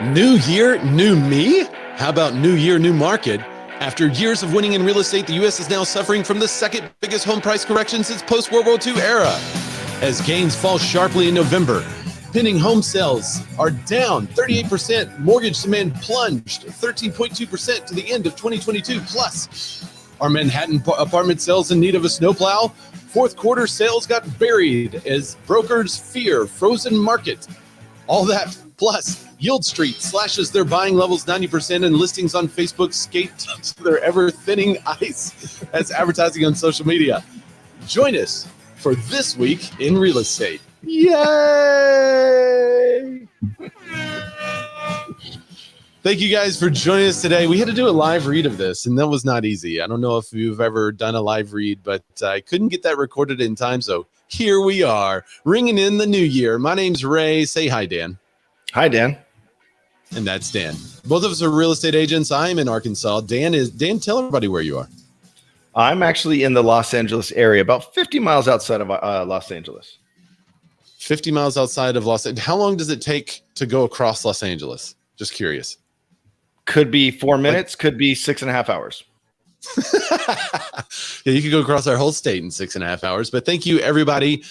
New year, new me? How about new year, new market? After years of winning in real estate, the U.S. is now suffering from the second biggest home price correction since post-World War II era. As gains fall sharply in November, pending home sales are down 38%, mortgage demand plunged 13.2% to the end of 2022. Plus, are Manhattan apartment sales in need of a snowplow? Fourth quarter sales got buried as brokers fear frozen market. All that plus Yieldstreet slashes their buying levels 90% and listings on Facebook skate to their ever thinning ice as advertising on social media. Join us for This Week in Real Estate. Yay! Thank you guys for joining us today. We had to do a live read of this, and that was not easy. I don't know if you've ever done a live read, but I couldn't get that recorded in time, so here we are, ringing in the new year. My name's Ray. Say hi, Dan. Hi, Dan. And that's Dan. Both of us are real estate agents. I'm in Arkansas. Dan, tell everybody where you are. I'm actually in the Los Angeles area, about 50 miles outside of Los Angeles. 50 miles outside of Los Angeles. How long does it take to go across Los Angeles? Just curious. Could be 4 minutes, could be 6.5 hours. Yeah, you could go across our whole state in 6.5 hours. But thank you, everybody,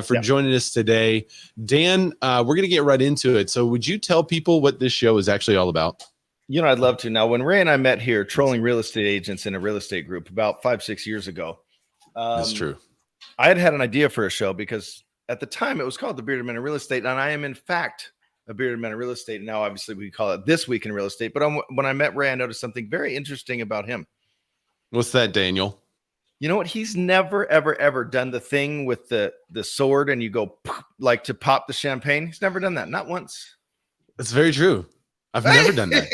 for joining us today. Dan, we're going to get right into it. So would you tell people what this show is actually all about? You know, I'd love to. Now, when Ray and I met here trolling real estate agents in a real estate group about 5-6 years ago. That's true. I had an idea for a show because at the time it was called The Bearded Men in Real Estate. And I am, in fact, a bearded man in real estate. Now, obviously, we call it This Week in Real Estate. But when I met Ray, I noticed something very interesting about him. What's that, Daniel? You know what? He's never, ever done the thing with the sword and you go like to pop the champagne. He's never done that. Not once. That's very true. I've never done that.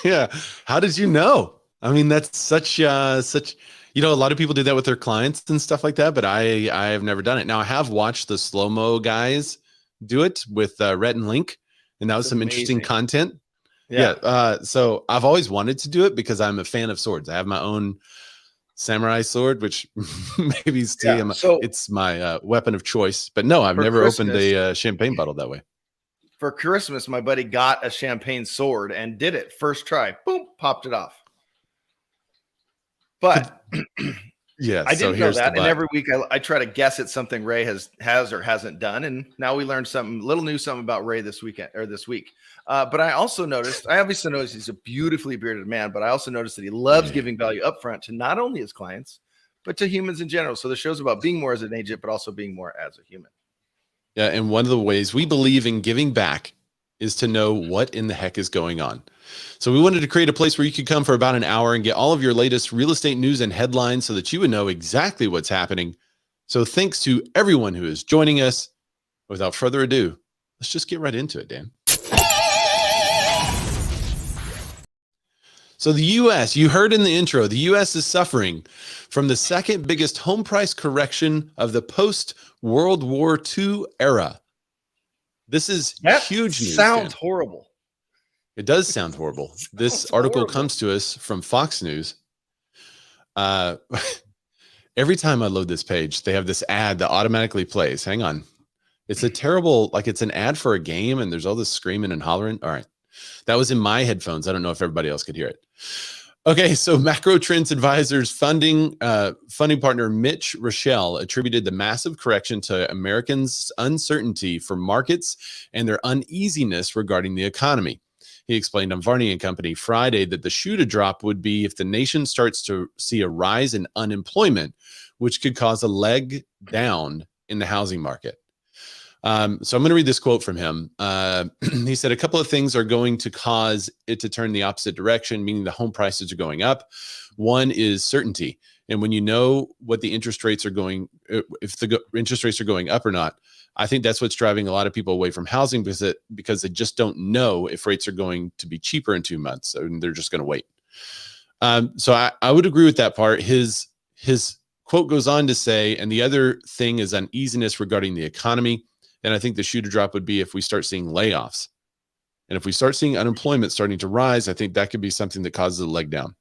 Yeah. How did you know? I mean, that's such, you know, a lot of people do that with their clients and stuff like that, but I have never done it. Now, I have watched the slow-mo guys do it with Rhett and Link, and that was some interesting content. Yeah. So I've always wanted to do it because I'm a fan of swords. I have my own samurai sword, which maybe it's my weapon of choice. But no, I've never opened a champagne bottle that way. For Christmas, my buddy got a champagne sword and did it first try. Boom, popped it off. But yeah, I didn't know that. And every week I try to guess at something Ray has or hasn't done. And now we learned something about Ray this week. But I also noticed he's a beautifully bearded man, but I also noticed that he loves giving value upfront to not only his clients, but to humans in general. So the show's about being more as an agent, but also being more as a human. Yeah. And one of the ways we believe in giving back is to know what in the heck is going on. So we wanted to create a place where you could come for about an hour and get all of your latest real estate news and headlines so that you would know exactly what's happening. So thanks to everyone who is joining us. Without further ado, let's just get right into it, Dan. So the U.S., you heard in the intro, the U.S. is suffering from the second biggest home price correction of the post-World War II era. This is huge news. Sounds horrible. It does sound horrible. This article comes to us from Fox News. Every time I load this page, they have this ad that automatically plays. Hang on. It's a terrible, like it's an ad for a game and there's all this screaming and hollering. All right. That was in my headphones. I don't know if everybody else could hear it. Okay. So Macro Trends Advisors funding partner Mitch Rochelle attributed the massive correction to Americans' uncertainty for markets and their uneasiness regarding the economy. He explained on Varney & Company Friday that the shoe to drop would be if the nation starts to see a rise in unemployment, which could cause a leg down in the housing market. So I'm going to read this quote from him. He said, a couple of things are going to cause it to turn the opposite direction, meaning the home prices are going up. One is certainty. And when you know what the interest rates are going, if the interest rates are going up or not, I think that's what's driving a lot of people away from housing because they just don't know if rates are going to be cheaper in 2 months and they're just going to wait. So I would agree with that part. His quote goes on to say, and the other thing is uneasiness regarding the economy. And I think the shoe to drop would be if we start seeing layoffs. And if we start seeing unemployment starting to rise, I think that could be something that causes a leg down.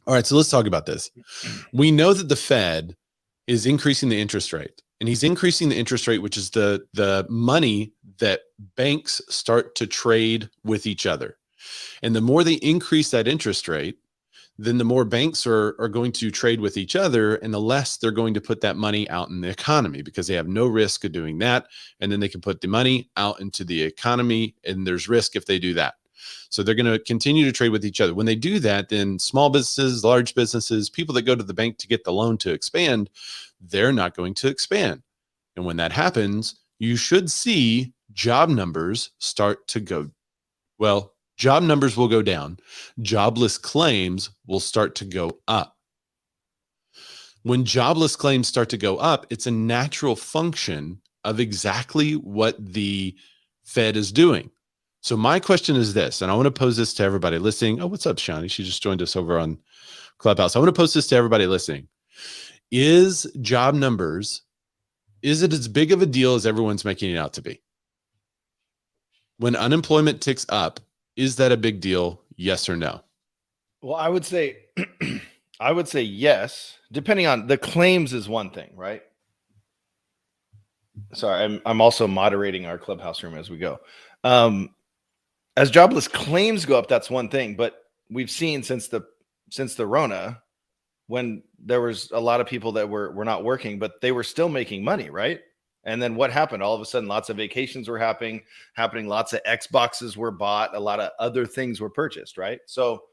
All right, so let's talk about this. We know that the Fed is increasing the interest rate. and he's increasing the interest rate, which is the money that banks start to trade with each other. And the more they increase that interest rate, then the more banks are going to trade with each other, and the less they're going to put that money out in the economy, because they have no risk of doing that. And then they can put the money out into the economy, and there's risk if they do that. So they're going to continue to trade with each other. When they do that, then small businesses, large businesses, people that go to the bank to get the loan to expand, they're not going to expand. And when that happens, you should see job numbers start to go, well, job numbers will go down. Jobless claims will start to go up. When jobless claims start to go up, it's a natural function of exactly what the Fed is doing. So my question is this, and I want to pose this to everybody listening. Oh, what's up, Shani? She just joined us over on Clubhouse. I want to pose this to everybody listening. Is job numbers, is it as big of a deal as everyone's making it out to be? When unemployment ticks up, is that a big deal? Yes or no? Well, I would say yes, depending on the claims is one thing, right? Sorry, I'm also moderating our Clubhouse room as we go. As jobless claims go up, that's one thing, but we've seen since the Rona, when there was a lot of people that were not working, but they were still making money, right? And then what happened? All of a sudden, lots of vacations were happening. Lots of Xboxes were bought. A lot of other things were purchased, right? So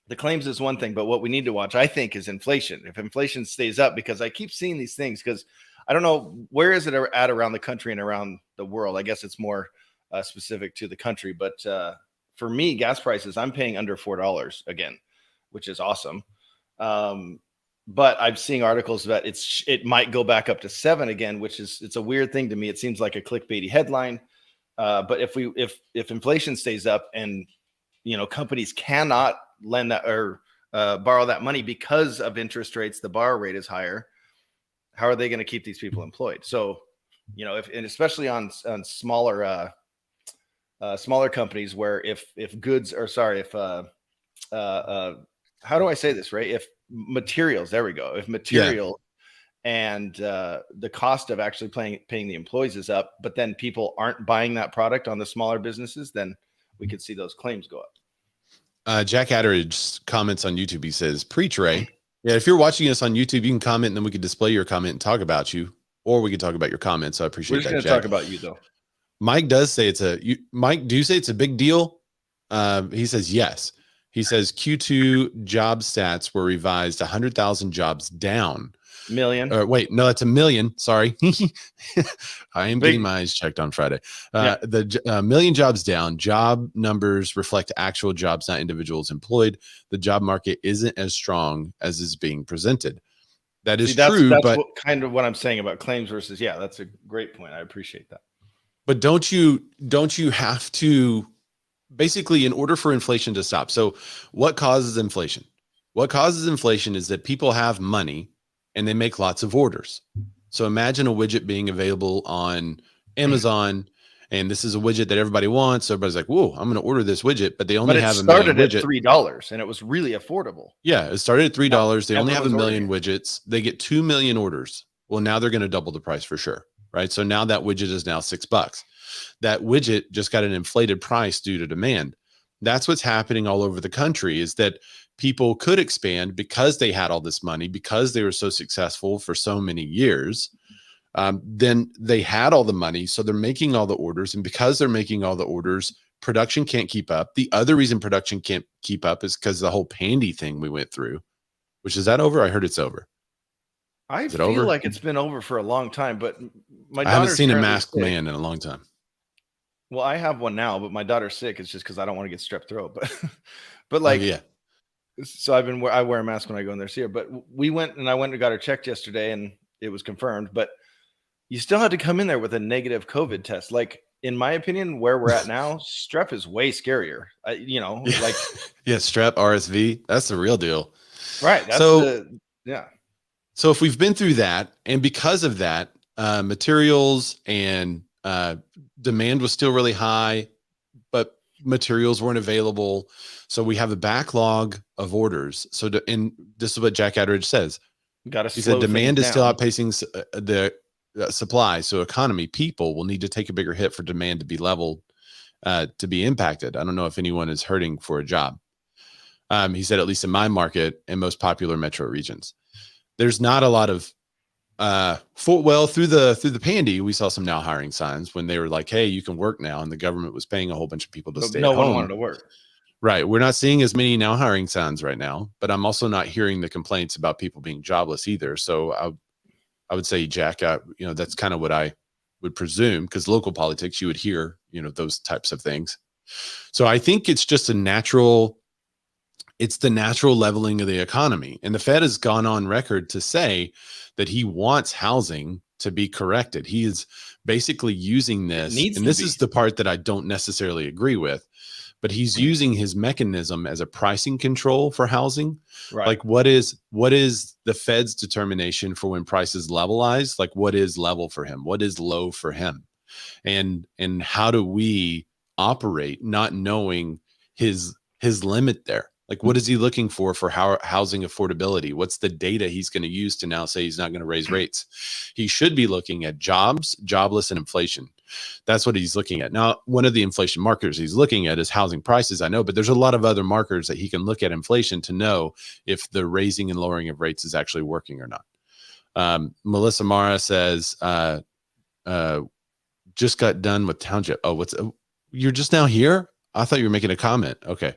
the claims is one thing, but what we need to watch, I think, is inflation. If inflation stays up, because I keep seeing these things, because I don't know, where is it at around the country and around the world? I guess it's more specific to the country. But for me, gas prices, I'm paying under $4 again, which is awesome. But I'm seeing articles that it might go back up to 7 again, which is, it's a weird thing to me. It seems like a clickbaity headline. But if inflation stays up and, companies cannot lend that or borrow that money because of interest rates, the borrow rate is higher. How are they going to keep these people employed? So, and especially on smaller companies where if how do I say this, right? If materials, there we go. If material and the cost of actually paying the employees is up, but then people aren't buying that product on the smaller businesses, then we could see those claims go up. Jack Atteridge comments on YouTube. He says, "Preach, Ray." Yeah, if you're watching us on YouTube, you can comment, and then we could display your comment and talk about you, or we could talk about your comments. So I appreciate that. We're just going to talk about you, though. Mike does say Mike, do you say it's a big deal? He says yes. He says Q2 job stats were revised 100,000 jobs down. Million. Wait, no, that's a million. Sorry. I am getting my eyes checked on Friday. The million jobs down. Job numbers reflect actual jobs, not individuals employed. The job market isn't as strong as is being presented. That is true. That's but kind of what I'm saying about claims versus, that's a great point. I appreciate that. But don't you have to, basically, in order for inflation to stop? So what causes inflation? What causes inflation is that people have money and they make lots of orders. So imagine a widget being available on Amazon, and this is a widget that everybody wants. So everybody's like, whoa, I'm going to order this widget, but they only have a million widgets. It started at $3 and it was really affordable. Yeah, it started at $3. They only have a million widgets. They get 2 million orders. Well, now they're going to double the price for sure, right? So now that widget is now $6. That widget just got an inflated price due to demand. That's what's happening all over the country, is that people could expand because they had all this money, because they were so successful for so many years. Then they had all the money, so they're making all the orders. And because they're making all the orders, production can't keep up. The other reason production can't keep up is because the whole pandy thing we went through, which is that over? I heard it's over. I feel like it's been over for a long time, but I haven't seen a masked man in a long time. Well, I have one now, but my daughter's sick. It's just because I don't want to get strep throat. But like, so I wear a mask when I go in there to see her. But I went and got her checked yesterday, and it was confirmed. But you still had to come in there with a negative COVID test. Like, in my opinion, where we're at now, strep is way scarier. Strep, RSV, that's the real deal, right? So if we've been through that, and because of that, materials and demand was still really high, but materials weren't available. So we have a backlog of orders. And this is what Jack Atteridge says. Got to He slow said demand things is still down. outpacing the supply. So economy, people will need to take a bigger hit for demand to be leveled, to be impacted. I don't know if anyone is hurting for a job. He said, at least in my market and most popular metro regions, there's not a lot of through the pandy, we saw some now hiring signs when they were like, hey, you can work now. And the government was paying a whole bunch of people to But stay no at one home. wanted to work. Right. We're not seeing as many now hiring signs right now, but I'm also not hearing the complaints about people being jobless either. So I would say, Jack, that's kind of what I would presume, because local politics, you would hear, those types of things. So I think it's just the natural leveling of the economy. And the Fed has gone on record to say that he wants housing to be corrected. He is basically using this, and this is the part that I don't necessarily agree with, but he's using his mechanism as a pricing control for housing. Right. Like what is the Fed's determination for when prices levelize? Like what is level for him? What is low for him? And how do we operate not knowing his limit there? Like, what is he looking for housing affordability? What's the data he's going to use to now say he's not going to raise rates? He should be looking at jobs, jobless, and inflation. That's what he's looking at. Now, one of the inflation markers he's looking at is housing prices, I know, but there's a lot of other markers that he can look at inflation to know if the raising and lowering of rates is actually working or not. Melissa Mara says, just got done with Township. Oh, you're just now here? I thought you were making a comment. Okay.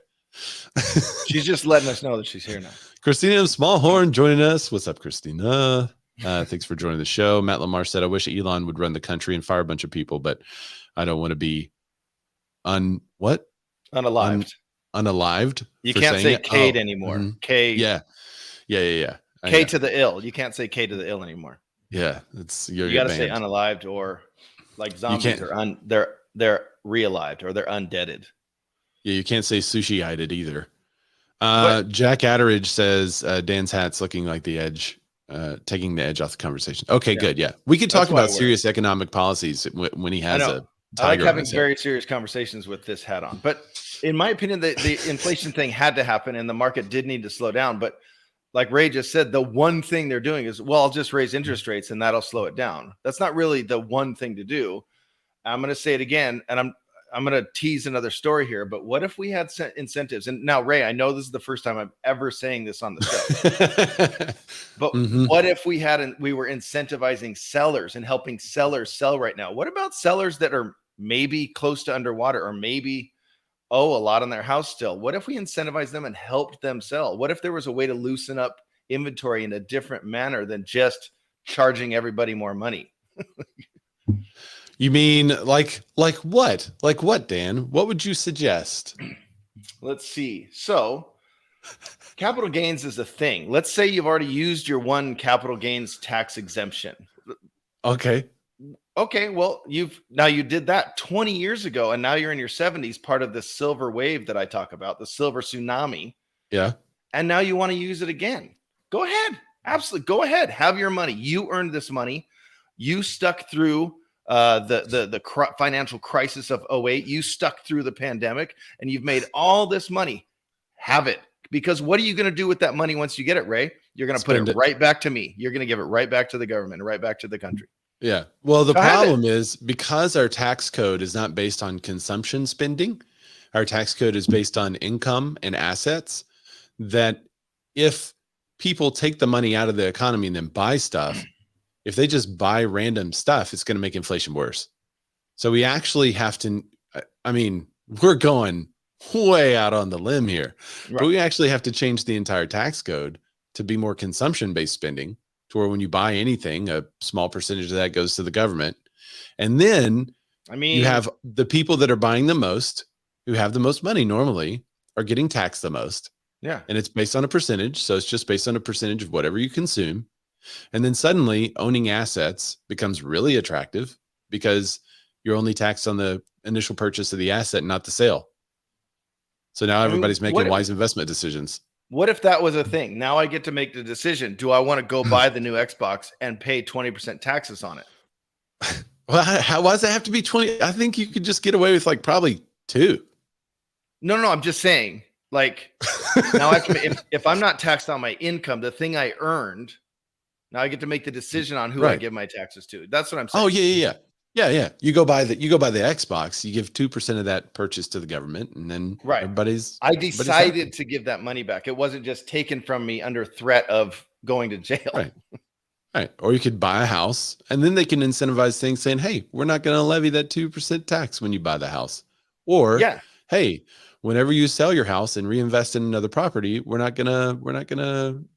She's just letting us know that she's here now. Christina Smallhorn joining us. What's up, Christina? Thanks for joining the show. Matt Lamar said, I wish Elon would run the country and fire a bunch of people, but I don't want to be unalived. Unalived. You can't say K'd anymore. Mm-hmm. K. Yeah. K to the ill. You can't say K to the ill anymore. Yeah. You got to say unalived, or like zombies they're realived, or they're undeaded. Yeah, you can't say sushi-ited either. Jack Atteridge says Dan's hat's looking like the edge, taking the edge off the conversation. Okay, good. Yeah, we could talk about serious economic policies when he has a tiger. I like having very serious conversations with this hat on. But in my opinion, the inflation thing had to happen, and the market did need to slow down. But like Ray just said, the one thing they're doing is, well, I'll just raise interest rates and that'll slow it down. That's not really the one thing to do. I'm going to say it again, and I'm going to tease another story here, but what if we had incentives? And now, Ray, I know this is the first time I'm ever saying this on the show, but what if we were incentivizing sellers and helping sellers sell right now? What about sellers that are maybe close to underwater, or maybe owe a lot on their house still? What if we incentivized them and helped them sell? What if there was a way to loosen up inventory in a different manner than just charging everybody more money? You mean like what? Like what, Dan? What would you suggest? Let's see. So capital gains is a thing. Let's say you've already used your one capital gains tax exemption. Okay. Well, you did that 20 years ago, and now you're in your 70s, part of the silver wave that I talk about, the silver tsunami. Yeah. And now you want to use it again. Go ahead. Absolutely. Go ahead. Have your money. You earned this money. You stuck through the financial crisis of 2008. You stuck through the pandemic, and you've made all this money. Have it. Because what are you going to do with that money once you get it, Ray? You're going to put it right back to me. You're going to give it right back to the government, right back to the country. Yeah. Well, the problem is, because our tax code is not based on consumption spending, our tax code is based on income and assets, that if people take the money out of the economy and then buy stuff, if they just buy random stuff, it's going to make inflation worse. So we actually have to, we're going way out on the limb here, right? But we actually have to change the entire tax code to be more consumption-based spending, to where when you buy anything, a small percentage of that goes to the government. And then you have the people that are buying the most, who have the most money normally, are getting taxed the most. Yeah. And it's based on a percentage. So it's just based on a percentage of whatever you consume. And then suddenly owning assets becomes really attractive, because you're only taxed on the initial purchase of the asset, not the sale. So now everybody's making wise investment decisions. What if that was a thing? Now I get to make the decision. Do I want to go buy the new Xbox and pay 20% taxes on it? Well, why does it have to be 20? I think you could just get away with probably 2. No. I'm just saying, now if I'm not taxed on my income, the thing I earned, Now I get to make the decision on who I Right. give my taxes to. That's what I'm saying. Oh yeah. You go buy the Xbox. You give 2% of that purchase to the government, and then Right. everybody's I happy. decided to give that money back. It wasn't just taken from me under threat of going to jail. Right. Right. Or you could buy a house, and then they can incentivize things saying, hey, we're not going to levy that 2% tax when you buy the house. Or, Yeah. hey, whenever you sell your house and reinvest in another property, we're not gonna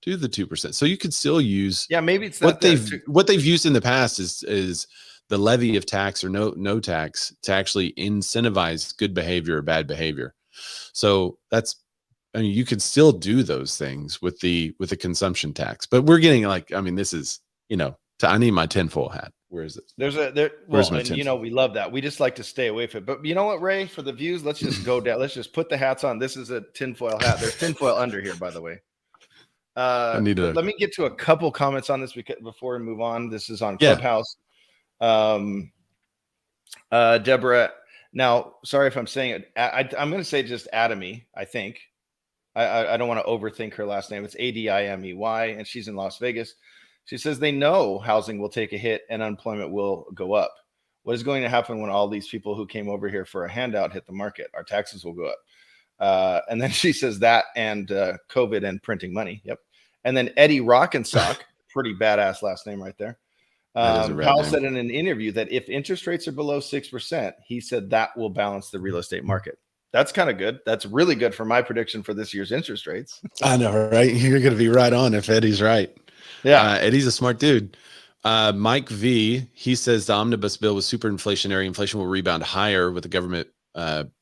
do the 2%. So you could still use Maybe it's what that they've used in the past is the levy of tax or no tax to actually incentivize good behavior or bad behavior. So you could still do those things with the consumption tax, but we're getting this is, I need my tinfoil hat. Where is it? We love that. We just like to stay away from it. But you know what, Ray, for the views, let's just go down. Let's just put the hats on. This is a tinfoil hat. There's tinfoil under here, by the way. Let me get to a couple comments on this before we move on. This is on Clubhouse. Deborah, now, sorry if I'm saying it. I'm going to say just Adamy, I think. I don't want to overthink her last name. It's Adimey, and she's in Las Vegas. She says they know housing will take a hit and unemployment will go up. What is going to happen when all these people who came over here for a handout hit the market? Our taxes will go up. And then she says that and COVID and printing money. Yep. And then Eddie Rockensock, pretty badass last name right there. Powell said in an interview that if interest rates are below 6%, he said that will balance the real estate market. That's kind of good. That's really good for my prediction for this year's interest rates. I know, right? You're going to be right on if Eddie's right. Yeah. Eddie's a smart dude. Mike V, he says the omnibus bill was super inflationary. Inflation will rebound higher with the government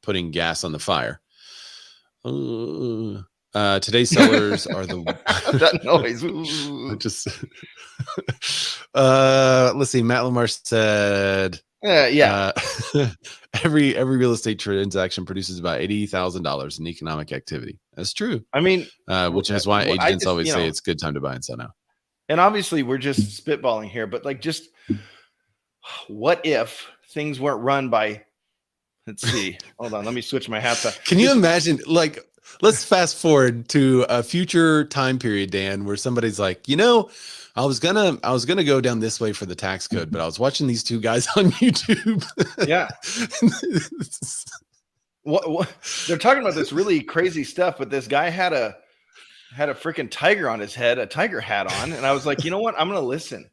putting gas on the fire. Today's sellers are the that noise. Just let's see. Matt Lamar said, every real estate transaction produces about $80,000 in economic activity. That's true. I mean, which is why agents always say it's a good time to buy and sell now. And obviously, we're just spitballing here, but just what if things weren't run by? Let's see. Hold on, let me switch my hats up. Can you imagine? Let's fast forward to a future time period, Dan, where somebody's like, I was gonna go down this way for the tax code, but I was watching these two guys on YouTube. Yeah. What they're talking about this really crazy stuff, but this guy had a freaking tiger on his head, a tiger hat on, and I was like, you know what? I'm gonna listen.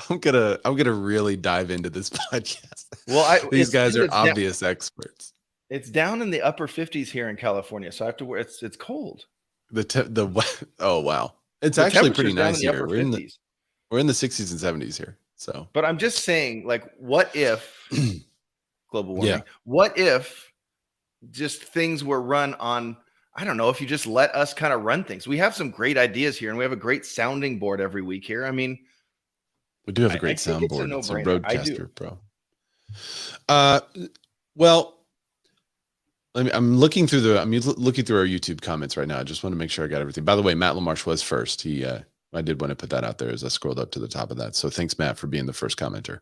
I'm gonna really dive into this podcast. Well, these guys are obvious experts. It's down in the upper 50s here in California, so I have to wear. It's cold. Oh wow, it's actually pretty nice here. We're in the 60s and 70s here. So, but I'm just saying, what if global warming? Yeah. What if just things were run on? I don't know, if you just let us kind of run things. We have some great ideas here, and we have a great sounding board every week here. I mean, we do have a great soundboard. It's a Roadcaster Pro. Well, I'm looking through our YouTube comments right now. I just want to make sure I got everything. By the way, Matt LaMarche was first. I did want to put that out there as I scrolled up to the top of that. So thanks, Matt, for being the first commenter.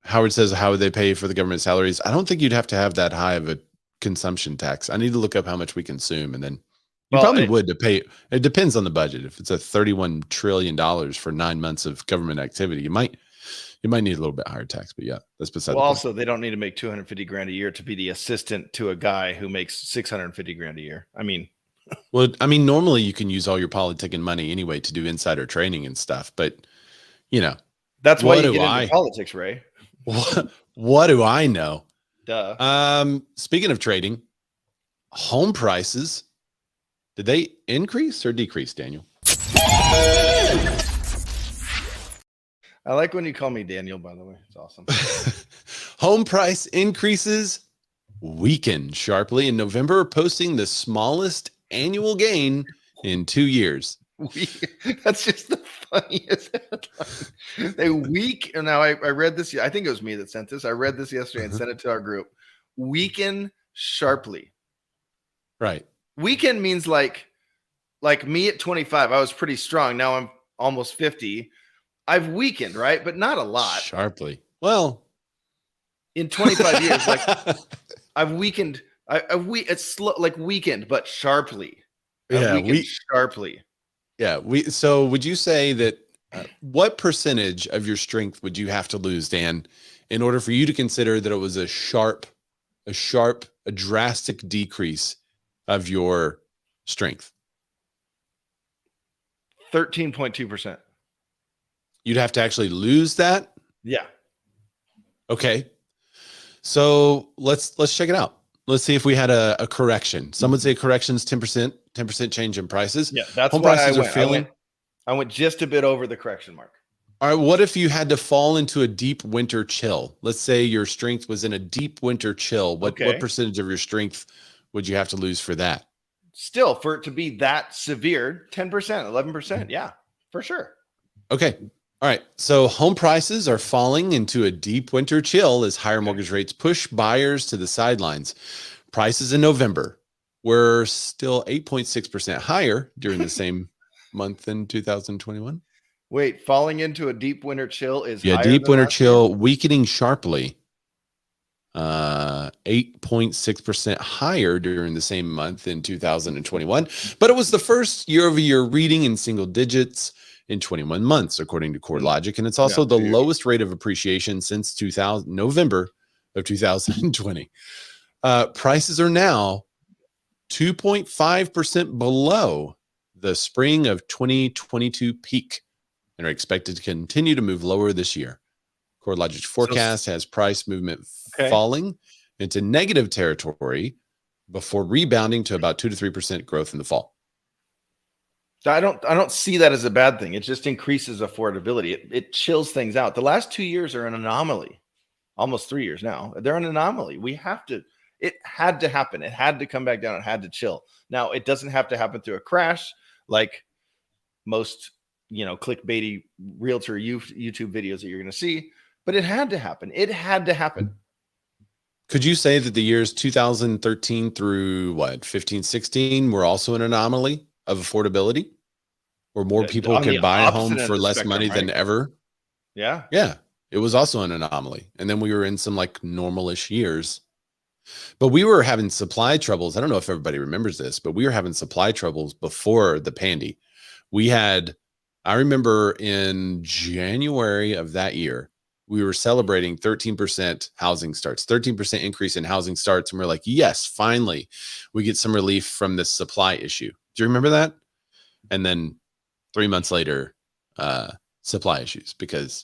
Howard says, how would they pay for the government salaries? I don't think you'd have to have that high of a consumption tax. I need to look up how much we consume, and then you probably would to pay. It depends on the budget. If it's a $31 trillion for 9 months of government activity, you might need a little bit higher tax. But yeah, that's beside the point. Also, they don't need to make $250,000 a year to be the assistant to a guy who makes $650,000 a year. I mean, normally you can use all your politicking money anyway to do insider trading and stuff. But that's why you get into politics, Ray. What do I know? Duh. Speaking of trading, home prices, did they increase or decrease, Daniel? I like when you call me Daniel, by the way. It's awesome. Home price increases weakened sharply in November, posting the smallest annual gain in 2 years. That's just the funniest headline. They now I read this. I think it was me that sent this. I read this yesterday and sent it to our group. Weaken sharply. Right. Weaken means like me at 25. I was pretty strong. Now I'm almost 50. I've weakened, right? But not a lot. Sharply. Well, in 25 years, I've weakened. It's slow, weakened, but sharply. Yeah, weakened sharply. Yeah. So would you say that what percentage of your strength would you have to lose, Dan, in order for you to consider that it was a drastic decrease of your strength? 13.2%. You'd have to actually lose that? Yeah. Okay. So let's check it out. Let's see if we had a correction. Some would say corrections 10% change in prices. Yeah, that's Home why prices are failing. I went just a bit over the correction mark. All right, what if you had to fall into a deep winter chill? Let's say your strength was in a deep winter chill. What percentage of your strength would you have to lose for that? Still, for it to be that severe, 10%, 11%. Yeah, for sure. Okay. All right. So home prices are falling into a deep winter chill as higher mortgage rates push buyers to the sidelines. Prices in November were still 8.6% higher during the same month in 2021. Wait, falling into a deep winter chill is higher deep than winter last chill year? weakening sharply. 8.6% higher during the same month in 2021, but it was the first year-over-year reading in single digits in 21 months, according to CoreLogic, and it's also the lowest rate of appreciation since November of 2020. Prices are now 2.5% below the spring of 2022 peak and are expected to continue to move lower this year. CoreLogic's forecast has price movement falling into negative territory before rebounding to about 2 to 3% growth in the fall. I don't see that as a bad thing. It just increases affordability. It chills things out. The last 2 years are an anomaly. Almost 3 years now. They're an anomaly. It had to happen. It had to come back down. It had to chill. Now, it doesn't have to happen through a crash like most, clickbaity realtor YouTube videos that you're going to see, but it had to happen. It had to happen. Could you say that the years 2013 through 15, 16 were also an anomaly of affordability, where more people could buy a home for less money than ever? Yeah. Yeah. It was also an anomaly. And then we were in some like normal-ish years. But we were having supply troubles. I don't know if everybody remembers this, but we were having supply troubles before the pandy. I remember in January of that year, we were celebrating 13% housing starts, 13% increase in housing starts. And we're like, yes, finally, we get some relief from this supply issue. Do you remember that? And then 3 months later, supply issues, because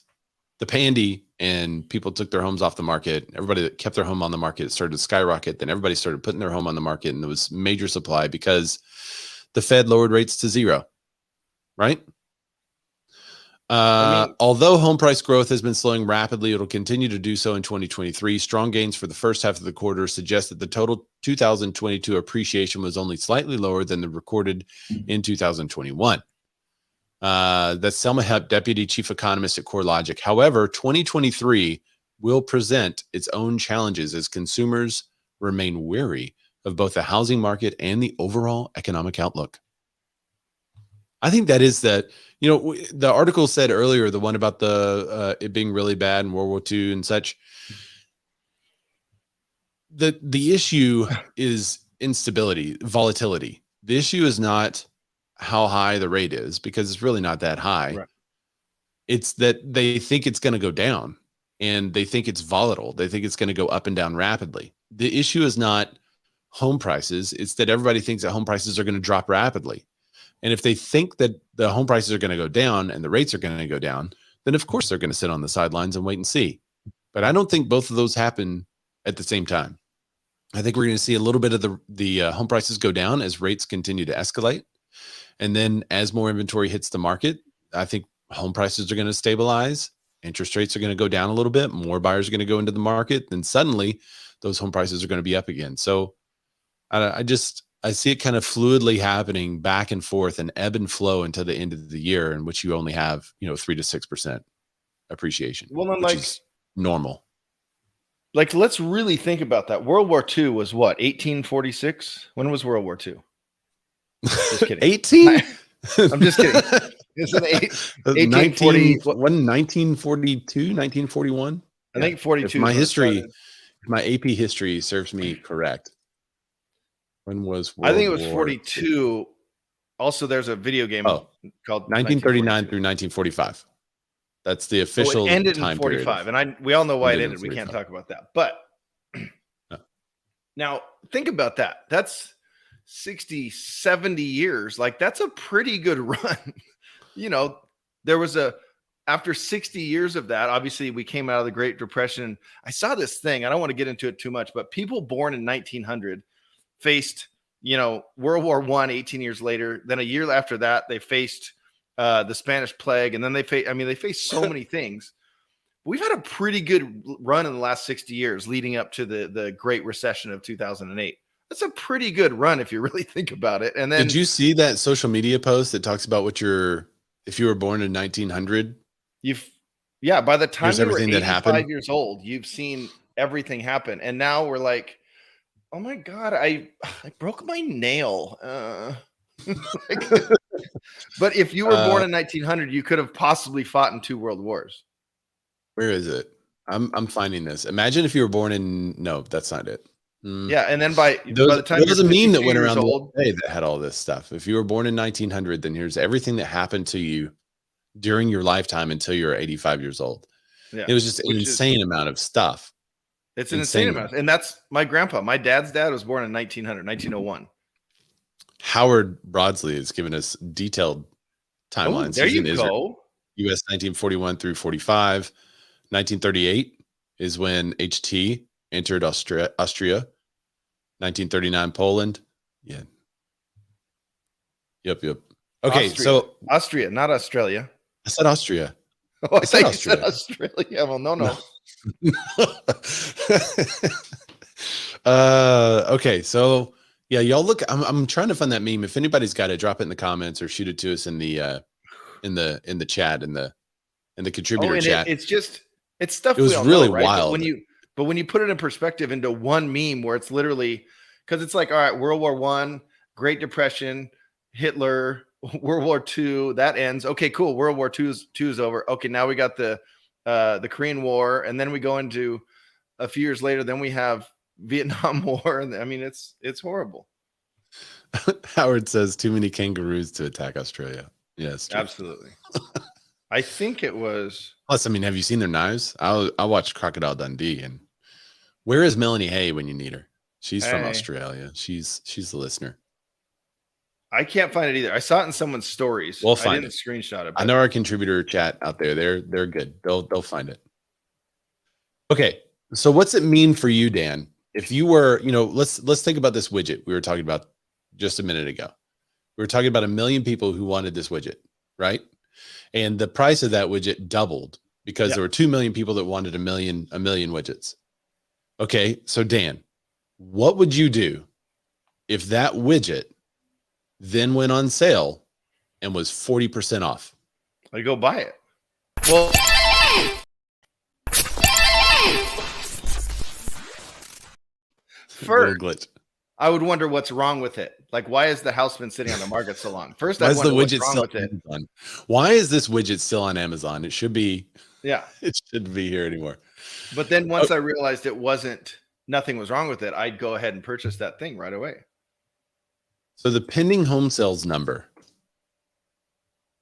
the pandy and people took their homes off the market. Everybody that kept their home on the market started to skyrocket. Then everybody started putting their home on the market, and there was major supply because the Fed lowered rates to 0, right? Although home price growth has been slowing rapidly, it'll continue to do so in 2023. Strong gains for the first half of the quarter suggest that the total 2022 appreciation was only slightly lower than the recorded in 2021. That's Selma Hepp, Deputy Chief Economist at CoreLogic. However, 2023 will present its own challenges as consumers remain wary of both the housing market and the overall economic outlook. I think that is the article said earlier, the one about it being really bad in World War II and such. The issue is instability, volatility. The issue is not how high the rate is, because it's really not that high. Right. It's that they think it's going to go down, and they think it's volatile. They think it's going to go up and down rapidly. The issue is not home prices. It's that everybody thinks that home prices are going to drop rapidly. And if they think that the home prices are going to go down and the rates are going to go down, then of course they're going to sit on the sidelines and wait and see. But I don't think both of those happen at the same time. I think we're going to see a little bit of the home prices go down as rates continue to escalate. And then as more inventory hits the market, I think home prices are going to stabilize. Interest rates are going to go down a little bit. More buyers are going to go into the market. Then suddenly those home prices are going to be up again. So I see it kind of fluidly happening back and forth and ebb and flow until the end of the year, in which you only have, 3 to 6% appreciation, which is normal. Like, let's really think about that. World War II was what, 1846? When was World War II? Just kidding. 18? I'm just kidding. It's 1840. 1942, 1941? I think 42. If my AP history serves me correct. When was World I think it was War 42. Also, there's a video game called 1939 through 1945. That's the official it ended time in 45, period. and we all know why it Ended in ended. We can't 45. talk about that. But now think about that. That's 60, 70 years. Like, that's a pretty good run. You know, there was after 60 years of that, obviously we came out of the Great Depression. I saw this thing. I don't want to get into it too much, but people born in 1900 faced, World War I 18 years later. Then a year after that, they faced the Spanish plague. And then they faced so many things. We've had a pretty good run in the last 60 years leading up to the Great Recession of 2008. That's a pretty good run if you really think about it. And then, did you see that social media post that talks about if you were born in 1900? By the time you were everything that 85 happened. years old, you've seen everything happen. And now we're like, oh my God, I broke my nail. But if you were born in 1900, you could have possibly fought in 2 world wars. Where is it? I'm finding this. Imagine if you were born in, no, that's not it. Yeah, and then by the time there was a meme that went around old, the day that had all this stuff. If you were born in 1900, then here's everything that happened to you during your lifetime until you were 85 years old. Yeah, it was just an insane amount of stuff. It's an insane amount. And that's my grandpa. My dad's dad was born in 1901. Howard Broadsley has given us detailed timelines. Oh, there you go. US 1941 through 45. 1938 is when HT entered Austria. 1939 Poland. Yeah. Yep. Okay, so Austria, not Australia. I said Austria. Oh, I said Australia. Well, no. Okay, so yeah, y'all look. I'm trying to find that meme. If anybody's got it, drop it in the comments or shoot it to us in the chat in the contributor chat. It's stuff. It was really wild. But when you put it in perspective into one meme, where it's literally, because it's like, all right, World War I, Great Depression, Hitler, World War II, that ends. Okay, cool. World War II is over. Okay, now we got the Korean War, and then we go into a few years later. Then we have Vietnam War, and I mean, it's horrible. Howard says too many kangaroos to attack Australia. Yes, absolutely. I think it was. Plus, I mean, have you seen their knives? I watched Crocodile Dundee, and where is Melanie Hay when you need her? She's from Australia. She's the listener. I can't find it either. I saw it in someone's stories. We'll find I didn't screenshot it. I know our contributor chat out there. They're good. They'll find it. Okay, so what's it mean for you, Dan? If you were, let's think about this widget we were talking about just a minute ago. We were talking about 1 million people who wanted this widget, right? And the price of that widget doubled because there were 2 million people that wanted a million widgets. Okay, so Dan, what would you do if that widget then went on sale and was 40% off? I go buy it. Well, first, I would wonder what's wrong with it. Like, why has the house been sitting on the market so long? First, I wonder what's wrong with it. Why is this widget still on Amazon? It should be. Yeah, it shouldn't be here anymore. But then once I realized nothing was wrong with it, I'd go ahead and purchase that thing right away. So the pending home sales number.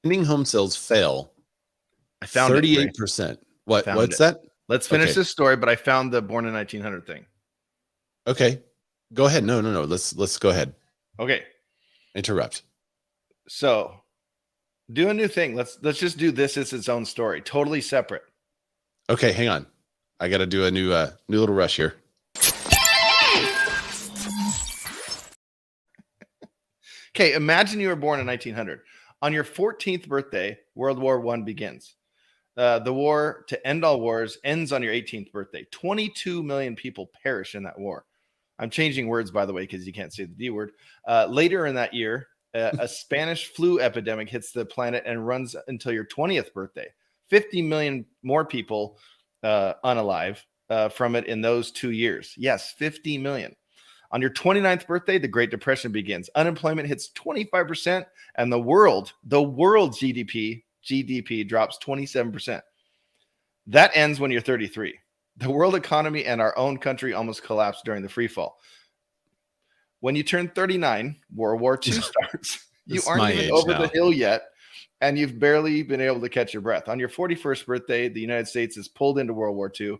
Pending home sales fail. I found 38%. What's that? Let's finish this story, but I found the born in 1900 thing. Okay. Go ahead. No. Let's go ahead. Okay. Interrupt. So do a new thing. Let's just do this as its own story. Totally separate. Okay, hang on. I got to do a new little rush here. Okay, imagine you were born in 1900. On your 14th birthday, World War I begins. The war to end all wars ends on your 18th birthday. 22 million people perish in that war. I'm changing words, by the way, because you can't say the D word. Later in that year, a Spanish flu epidemic hits the planet and runs until your 20th birthday. 50 million more people unalive from it in those 2 years. Yes, 50 million. On your 29th birthday, the Great Depression begins. Unemployment hits 25%, and the world GDP drops 27%. That ends when you're 33. The world economy and our own country almost collapsed during the free fall. When you turn 39, World War II starts. You It's aren't my even age over the now. hill yet, and you've barely been able to catch your breath. On your 41st birthday, the United States is pulled into World War II.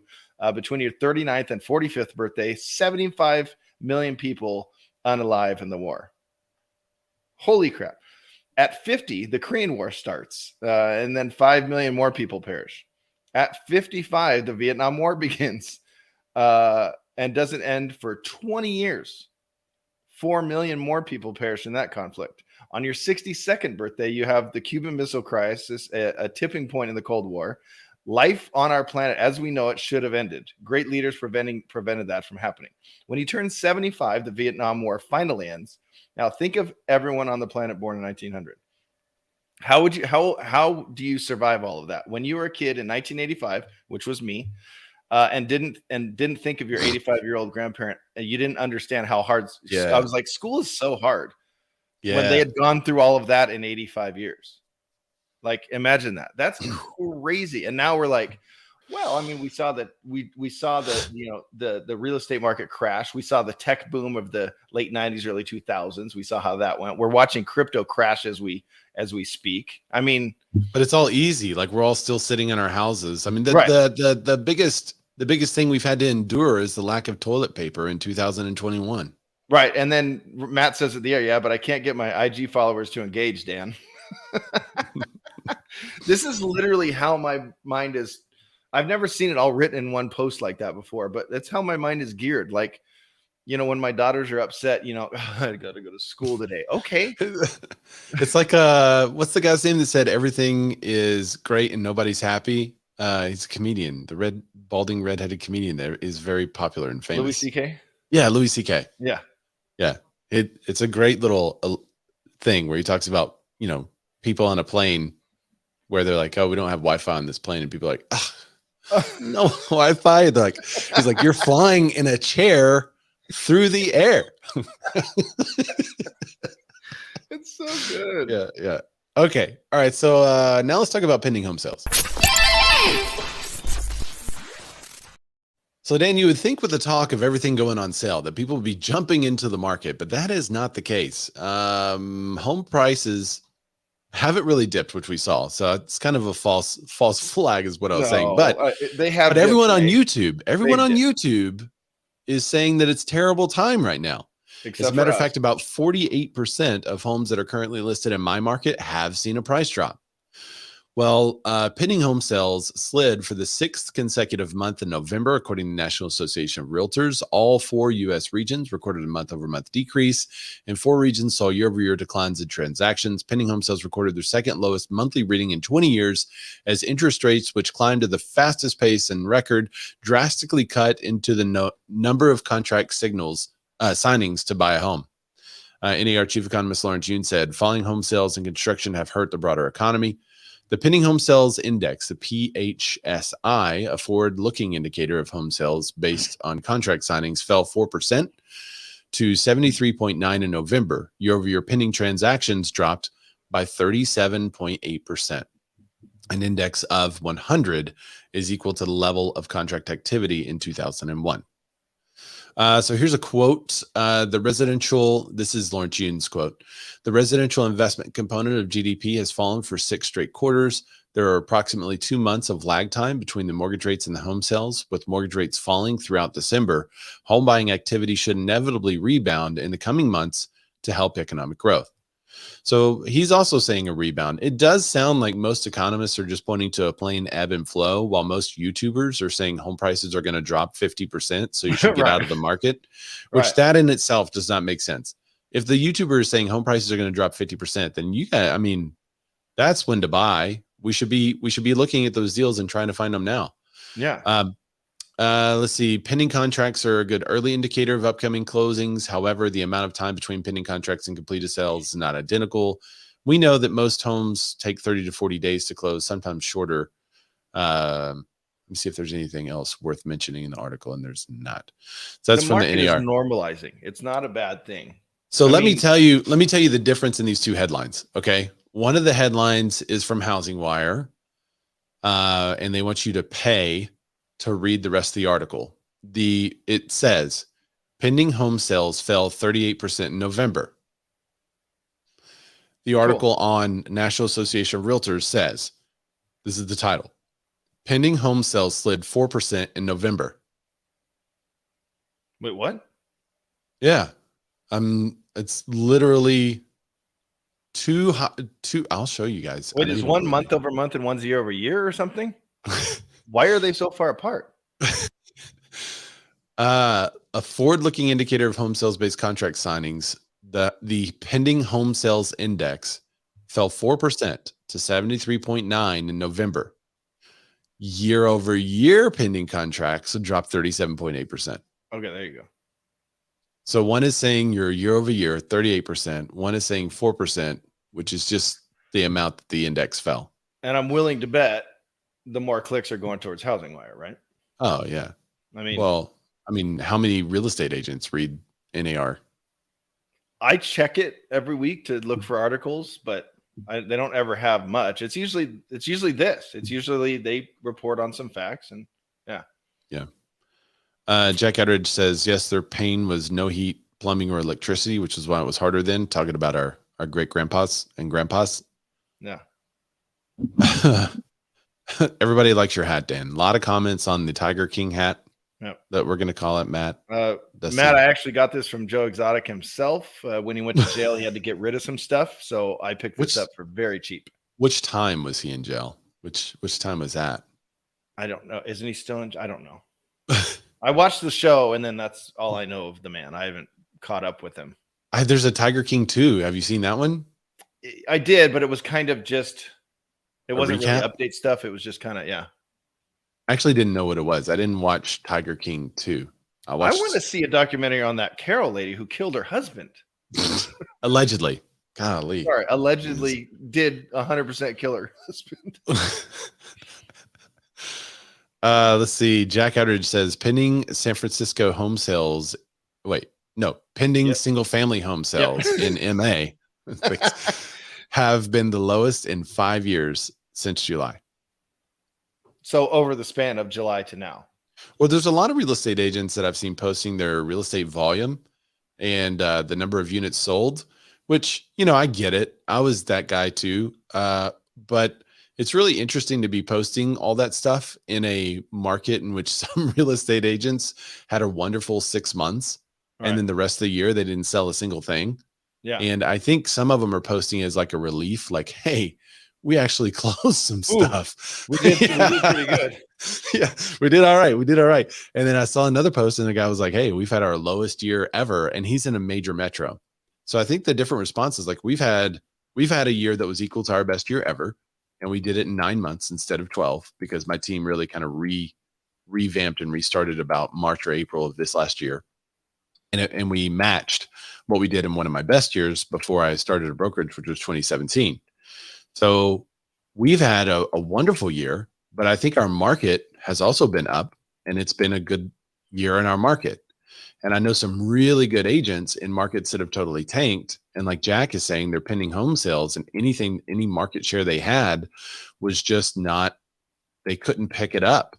Between your 39th and 45th birthday, 75 million people unalive in the war. Holy crap. At 50, the Korean War starts, and then 5 million more people perish. At 55, the Vietnam War begins and doesn't end for 20 years. 4 million more people perish in that conflict. On your 62nd birthday, you have the Cuban Missile Crisis, a tipping point in the Cold War. Life on our planet as we know it should have ended. Great leaders prevented that from happening. When you turn 75, the Vietnam War finally ends. Now think of everyone on the planet born in 1900. How do you survive all of that? When you were a kid in 1985, which was me, and didn't think of your 85-year-old grandparent, and you didn't understand how hard. I was like, school is so hard. When they had gone through all of that in 85 years. Like, imagine that. That's crazy. And now we're like, well, I mean, we saw the real estate market crash. We saw the tech boom of the late 90s, early 2000s. We saw how that went. We're watching crypto crash as we speak. I mean, but it's all easy. Like, we're all still sitting in our houses. I mean, right. the biggest thing we've had to endure is the lack of toilet paper in 2021. Right. And then Matt says at the air, yeah, but I can't get my IG followers to engage, Dan. This is literally how my mind is. I've never seen it all written in one post like that before, but that's how my mind is geared. Like, when my daughters are upset, I got to go to school today. Okay. It's like, what's the guy's name that said everything is great and nobody's happy? He's a comedian. The balding redheaded comedian there is very popular and famous. Louis C.K. Yeah, Louis C.K. Yeah. Yeah. It's a great little thing where he talks about, people on a plane where they're like, oh, we don't have Wi-Fi on this plane. And people are like, oh, no Wi-Fi. They're like, he's like, you're flying in a chair through the air. It's so good. Yeah. Okay. All right. So now let's talk about pending home sales. So Dan, you would think with the talk of everything going on sale that people would be jumping into the market, but that is not the case. Home prices haven't really dipped, which we saw. So it's kind of a false flag is what I was saying. But they have. But everyone on YouTube is saying that it's terrible time right now. As a matter of fact, about 48% of homes that are currently listed in my market have seen a price drop. Well, pending home sales slid for the 6th consecutive month in November, according to the National Association of Realtors. All 4 U.S. regions recorded a month-over-month decrease, and 4 regions saw year-over-year declines in transactions. Pending home sales recorded their second lowest monthly reading in 20 years as interest rates, which climbed to the fastest pace in record, drastically cut into the number of contract signings to buy a home. NAR Chief Economist Lawrence Yun said, falling home sales and construction have hurt the broader economy. The pending home sales index, the PHSI, a forward-looking indicator of home sales based on contract signings, fell 4% to 73.9 in November. Year-over-year pending transactions dropped by 37.8%. An index of 100 is equal to the level of contract activity in 2001. So here's a quote. This is Lawrence Yun's quote. The residential investment component of GDP has fallen for 6 straight quarters. There are approximately 2 months of lag time between the mortgage rates and the home sales. With mortgage rates falling throughout December, home buying activity should inevitably rebound in the coming months to help economic growth. So he's also saying a rebound. It does sound like most economists are just pointing to a plain ebb and flow, while most YouTubers are saying home prices are going to drop 50%. So you should get out of the market, which that in itself does not make sense. If the YouTuber is saying home prices are going to drop 50%, then that's when to buy. We should be looking at those deals and trying to find them now. Yeah. Let's see. Pending contracts are a good early indicator of upcoming closings. However, the amount of time between pending contracts and completed sales is not identical. We know that most homes take 30 to 40 days to close, sometimes shorter. Let me see if there's anything else worth mentioning in the article, and there's not. So that's from the NAR. Is normalizing. It's not a bad thing. So let me tell you the difference in these 2 headlines. Okay. One of the headlines is from Housing Wire, and they want you to pay to read the rest of the article. It says pending home sales fell 38% in November. The article on National Association of Realtors says, this is the title: pending home sales slid 4% in November. Wait, what? Yeah. It's literally two. I'll show you guys. Wait, is one month over month and one's year over year or something? Why are they so far apart? A forward-looking indicator of home sales-based contract signings, the pending home sales index fell 4% to 73.9 in November. Year over year pending contracts dropped 37.8%. Okay, there you go. So one is saying you're year over year 38%. One is saying 4%, which is just the amount that the index fell. And I'm willing to bet the more clicks are going towards Housing Wire, right? Oh yeah. I mean, how many real estate agents read NAR? I check it every week to look for articles, but they don't ever have much. It's usually this. It's usually they report on some facts, and yeah. Jack Edridge says, yes, their pain was no heat, plumbing, or electricity, which is why it was harder then. Talking about our great grandpas and grandpas. Yeah. Everybody likes your hat, Dan. A lot of comments on the Tiger King hat. Yep. That we're going to call it, Matt. Matt, I actually got this from Joe Exotic himself. When he went to jail, he had to get rid of some stuff. So I picked this up for very cheap. Which time was he in jail? Which time was that? I don't know. Isn't he still in? I don't know. I watched the show, and then that's all I know of the man. I haven't caught up with him. There's a Tiger King 2. Have you seen that one? I did, but it was kind of just, it wasn't really recap? update stuff. It was just kind of, yeah. I actually didn't know what it was. I didn't watch Tiger King 2. I want to see a documentary on that Carol lady who killed her husband. Allegedly. Golly. Sorry, allegedly did 100% kill her husband. Let's see. Jack Outridge says pending San Francisco home sales. Pending single family home sales in MA have been the lowest in 5 years since July. So over the span of July to now. Well, there's a lot of real estate agents that I've seen posting their real estate volume and the number of units sold, which, I get it. I was that guy too. But it's really interesting to be posting all that stuff in a market in which some real estate agents had a wonderful 6 months. Right. And then the rest of the year, they didn't sell a single thing. Yeah. And I think some of them are posting as like a relief, like, hey, we actually closed some stuff. We did pretty good. Yeah, we did all right. And then I saw another post and the guy was like, hey, we've had our lowest year ever. And he's in a major metro. So I think the different responses, like we've had a year that was equal to our best year ever. And we did it in 9 months instead of 12 because my team really kind of revamped and restarted about March or April of this last year. And we matched what we did in one of my best years before I started a brokerage, which was 2017. So we've had a wonderful year, but I think our market has also been up and it's been a good year in our market. And I know some really good agents in markets that have totally tanked. And like Jack is saying, they're pending home sales and any market share they had was just not, they couldn't pick it up.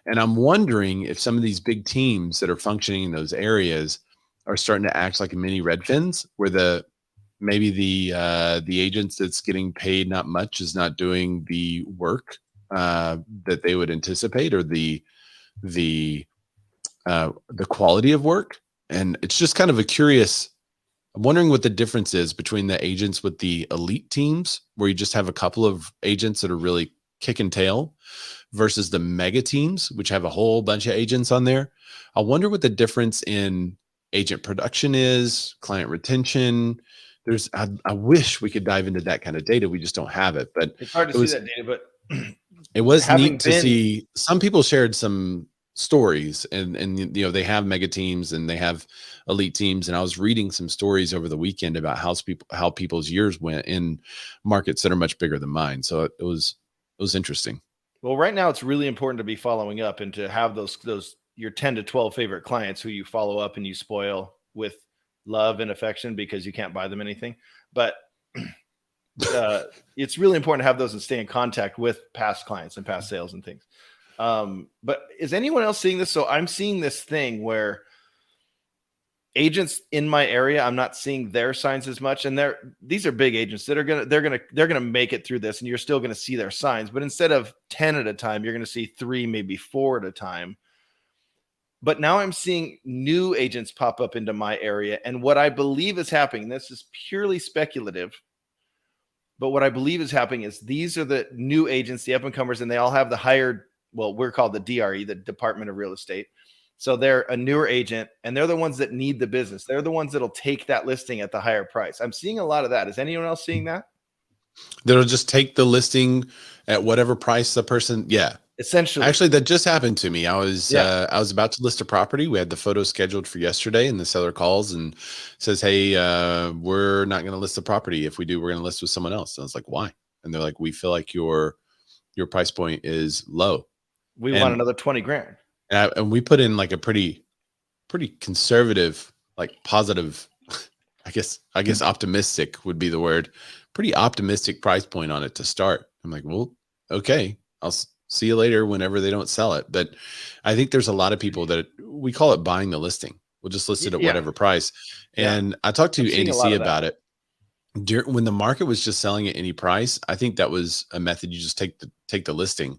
And I'm wondering if some of these big teams that are functioning in those areas are starting to act like mini Redfins, where maybe the agents that's getting paid not much is not doing the work that they would anticipate, or the quality of work. And it's just kind of I'm wondering what the difference is between the agents with the elite teams, where you just have a couple of agents that are really kicking tail, versus the mega teams, which have a whole bunch of agents on there. I wonder what the difference in agent production is, client retention. I wish we could dive into that kind of data. We just don't have it, but it's hard to see that data, but it was neat to see. Some people shared some stories and they have mega teams and they have elite teams. And I was reading some stories over the weekend about how people's years went in markets that are much bigger than mine. So it was interesting. Well, right now it's really important to be following up and to have those your 10 to 12 favorite clients who you follow up and you spoil with love and affection because you can't buy them anything. But it's really important to have those and stay in contact with past clients and past sales and things. But is anyone else seeing this? So I'm seeing this thing where agents in my area, I'm not seeing their signs as much. And these are big agents that are gonna make it through this, and you're still gonna see their signs. But instead of 10 at a time, you're gonna see 3, maybe 4 at a time. But now I'm seeing new agents pop up into my area. And what I believe is happening, this is purely speculative, but what I believe is happening is these are the new agents, the up and comers, and they all have the hired, well, we're called the DRE, the Department of Real Estate. So they're a newer agent, and they're the ones that need the business. They're the ones that'll take that listing at the higher price. I'm seeing a lot of that. Is anyone else seeing that? That'll just take the listing at whatever price the person. Yeah. Essentially. Actually, that just happened to me. I was about to list a property. We had the photo scheduled for yesterday, and the seller calls and says, "Hey, we're not going to list the property. If we do, we're going to list with someone else." And I was like, "Why?" And they're like, "We feel like your price point is low. We want another 20 grand." And we put in like a pretty conservative, like positive, I guess optimistic would be the word. Pretty optimistic price point on it to start. I'm like, well, okay, I'll see you later whenever they don't sell it. But I think there's a lot of people that we call it buying the listing. We'll just list it at whatever price. And I talked to ADC about it. When the market was just selling at any price, I think that was a method. You just take the listing,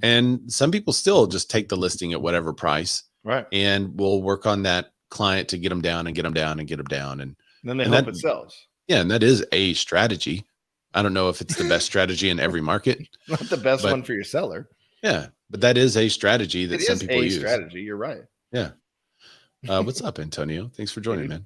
and some people still just take the listing at whatever price. Right. And we'll work on that client to get them down and get them down and get them down. And then they hope it sells. Yeah. And that is a strategy. I don't know if it's the best strategy in every market. Not the best one for your seller. Yeah. But that is a strategy that some people use. Strategy. You're right. Yeah. What's up, Antonio? Thanks for joining, man.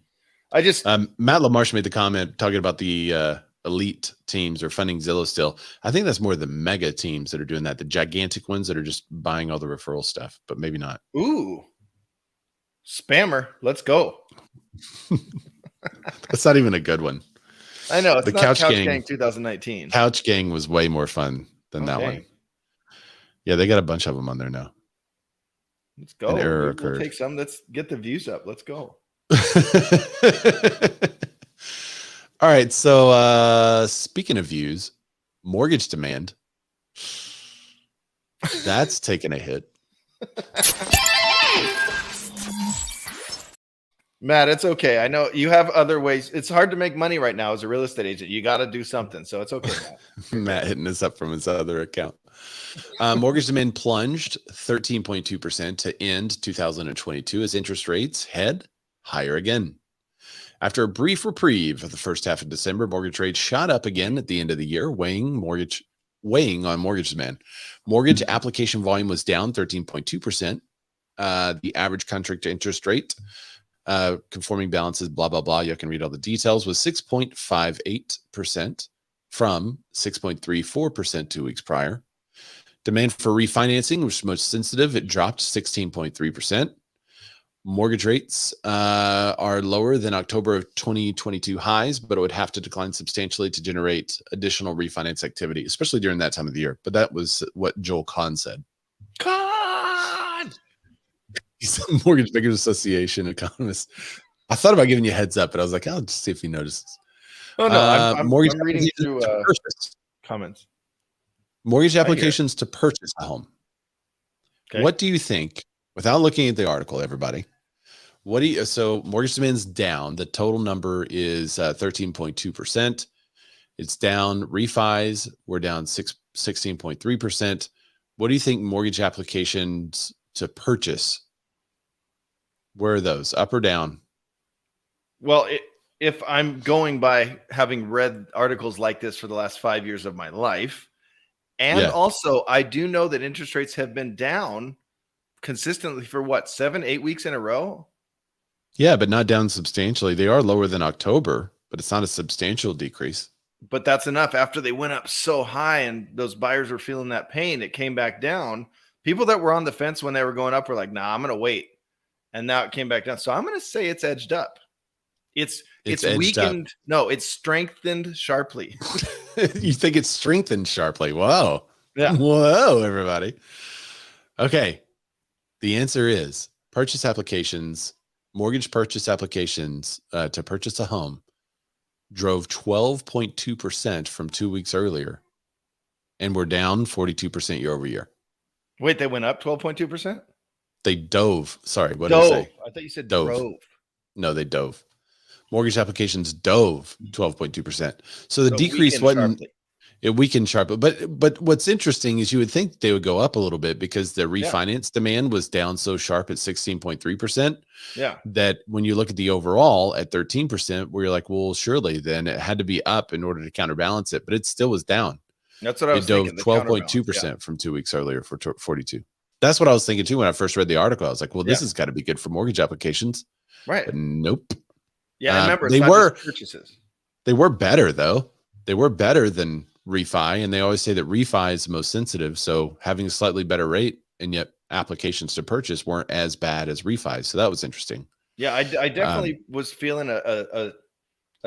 Matt LaMarche made the comment talking about the elite teams are funding Zillow still. I think that's more the mega teams that are doing that, the gigantic ones that are just buying all the referral stuff, but maybe not. Ooh, spammer. Let's go. That's not even a good one. I know. It's the Couch Gang 2019. Couch Gang was way more fun than that one. Yeah, they got a bunch of them on there now. Let's go. We'll take some. Let's get the views up. Let's go. All right. So speaking of views, mortgage demand. That's taking a hit. Matt, it's okay. I know you have other ways. It's hard to make money right now as a real estate agent. You got to do something. So it's okay, Matt. Matt hitting us up from his other account. Mortgage demand plunged 13.2% to end 2022 as interest rates head higher again. After a brief reprieve of the first half of December, mortgage rates shot up again at the end of the year, weighing on mortgage demand. Mortgage application volume was down 13.2%. The average contract interest rate, conforming balances, blah, blah, blah. You can read all the details, was 6.58% from 6.34% 2 weeks prior. Demand for refinancing was most sensitive. It dropped 16.3%. Mortgage rates are lower than October of 2022 highs, but it would have to decline substantially to generate additional refinance activity, especially during that time of the year. But that was what Joel Kahn said. Kahn! He's a Mortgage Bankers Association economist. I thought about giving you a heads up, but I was like, I'll just see if he notices. Oh, no, I'm reading through comments. Mortgage applications to purchase a home. Okay. What do you think, without looking at the article, everybody, so mortgage demand's down. The total number is 13.2%. It's down. Refis were down 16.3%. What do you think mortgage applications to purchase? Where are those, up or down? Well, if I'm going by having read articles like this for the last 5 years of my life, and also I do know that interest rates have been down consistently for 7-8 weeks in a row. Yeah, but not down substantially. They are lower than October, but it's not a substantial decrease. But that's enough. After they went up so high and those buyers were feeling that pain, it came back down. People that were on the fence when they were going up were like, nah, I'm going to wait. And now it came back down. So I'm going to say it's edged up. It's weakened. Up. No, it's strengthened sharply. You think it's strengthened sharply? Whoa. Yeah. Whoa, everybody. Okay. The answer is purchase applications, mortgage purchase applications to purchase a home drove 12.2% from 2 weeks earlier, and we're down 42% year over year. Wait, they went up 12.2%? They dove. Sorry, what did I say? I thought you said drove. No, they dove. Mortgage applications dove 12.2%. So the So decrease weakened wasn't, sharply. it weakened sharply. But what's interesting is you would think they would go up a little bit because the refinance demand was down so sharp at 16.3%. Yeah. That when you look at the overall at 13%, where you're like, well, surely then it had to be up in order to counterbalance it, but it still was down. That's what I It was dove thinking. The counterbalance. 12.2% from 2 weeks earlier for 42. That's what I was thinking too when I first read the article. I was like, well, this has got to be good for mortgage applications. Right. But nope. Yeah. And remember, They it's not were just purchases. they were better though. They were better than refi, and they always say that refi is the most sensitive. So having a slightly better rate, and yet applications to purchase weren't as bad as refi. So that was interesting. Yeah, I definitely was feeling a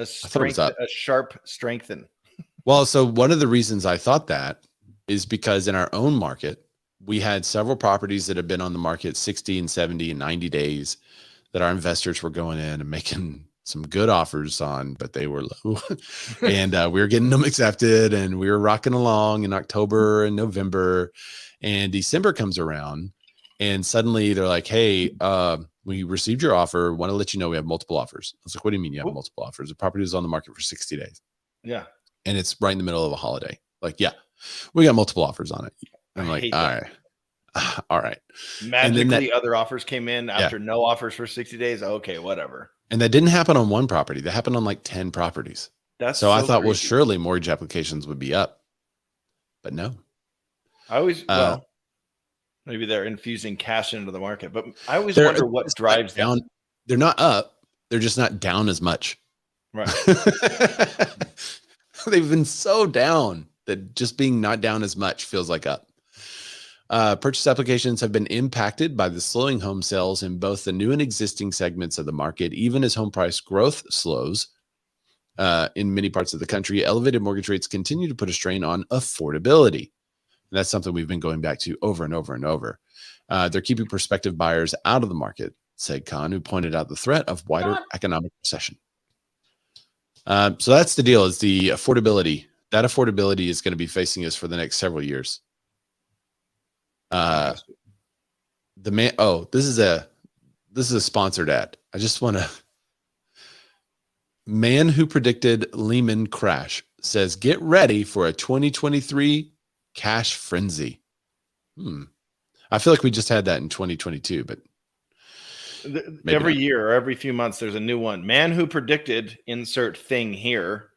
strength, up. a sharp strengthen. Well, so one of the reasons I thought that is because in our own market, we had several properties that had been on the market 60 and 70 and 90 days that our investors were going in and making some good offers on, but they were low. And we were getting them accepted, and we were rocking along in October and November, and December comes around, and suddenly they're like, hey, we received your offer. Want to let you know we have multiple offers. I was like, what do you mean you have multiple offers? The property was on the market for 60 days. Yeah. And it's right in the middle of a holiday. Like, yeah, we got multiple offers on it. I'm like, all right. Magically, other offers came in after no offers for 60 days. Okay, whatever. And that didn't happen on one property. That happened on like 10 properties. That's so I thought, crazy. well, surely mortgage applications would be up. But no. I always, well, maybe they're infusing cash into the market, but I always wonder what drives down. They're not up. They're just not down as much. Right. They've been so down that just being not down as much feels like up. Purchase applications have been impacted by the slowing home sales in both the new and existing segments of the market, even as home price growth slows in many parts of the country. Elevated mortgage rates continue to put a strain on affordability. And that's something we've been going back to over and over and over. They're keeping prospective buyers out of the market, said Khan, who pointed out the threat of wider economic recession. So that's the deal, is the affordability. That affordability is going to be facing us for the next several years. This is a sponsored ad. I just want to. Man who predicted Lehman crash says, get ready for a 2023 cash frenzy. I feel like we just had that in 2022, but every year or every few months, there's a new one. Man who predicted insert thing here.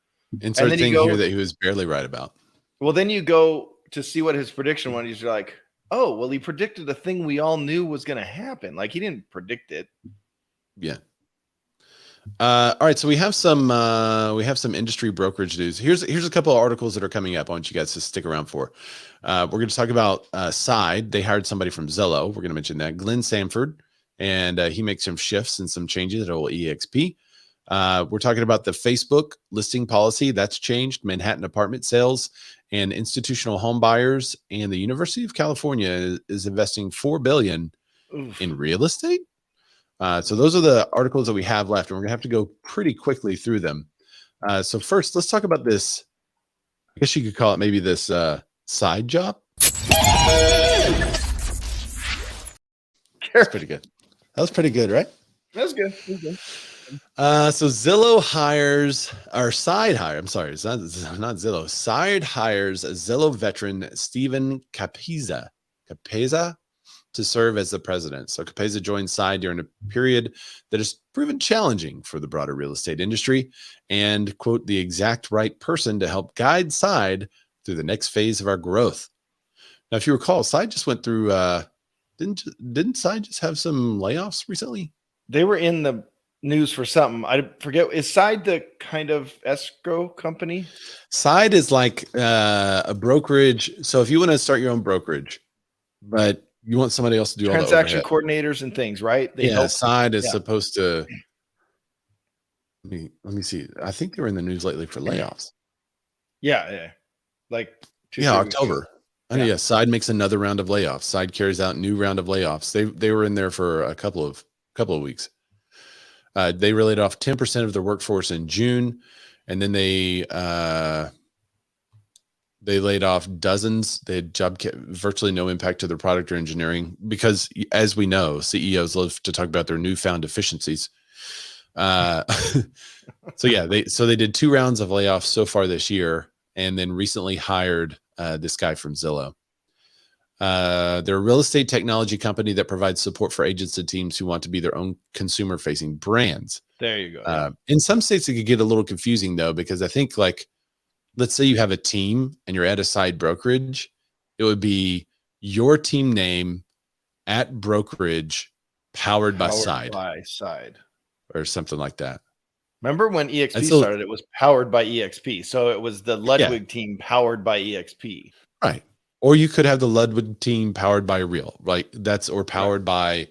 Insert thing here that he was barely right about. Well, then you go to see what his prediction was. He's like, oh, well, he predicted a thing we all knew was going to happen. Like, he didn't predict it. Yeah. All right. So we have some industry brokerage news. Here's a couple of articles that are coming up. I want you guys to stick around for. We're going to talk about Side. They hired somebody from Zillow. We're going to mention that. Glenn Sanford. And he makes some shifts and some changes at old EXP. We're talking about the Facebook listing policy that's changed, Manhattan apartment sales, and institutional home buyers. And the University of California is investing $4 billion in real estate. So those are the articles that we have left, and we're gonna have to go pretty quickly through them. So first, let's talk about this. I guess you could call it maybe this side job. That's pretty good. That was pretty good, right? That's good. That's good. So Zillow hires, or Side hire. I'm sorry, it's not Zillow. Side hires Zillow veteran Stephen Capezza to serve as the president. So Capezza joined Side during a period that has proven challenging for the broader real estate industry, and quote, the exact right person to help guide Side through the next phase of our growth. Now, if you recall, Side just went through. Didn't Side just have some layoffs recently? They were in the news for something. I forget. Is Side the kind of escrow company? Side is like a brokerage. So if you want to start your own brokerage, but you want somebody else to do transaction all the overhead. coordinators and things, right? They help. Side is supposed to. Let me see. I think they were in the news lately for layoffs. Yeah. Like October. Yeah, Side makes another round of layoffs. Side carries out new round of layoffs. They were in there for a couple of weeks. They laid off 10% of their workforce in June, and then they laid off dozens. They had virtually no impact to their product or engineering because, as we know, CEOs love to talk about their newfound efficiencies. So yeah, they did 2 rounds of layoffs so far this year, and then recently hired this guy from Zillow. They're a real estate technology company that provides support for agents and teams who want to be their own consumer-facing brands. There you go. Yeah. In some states, it could get a little confusing though, because I think like, let's say you have a team and you're at a side brokerage, it would be your team name at brokerage powered by side or something like that. Remember when EXP started, it was powered by EXP. So it was the Ludwig team powered by EXP. Right. Or you could have the Ludwig team powered by Real, like that's, or powered by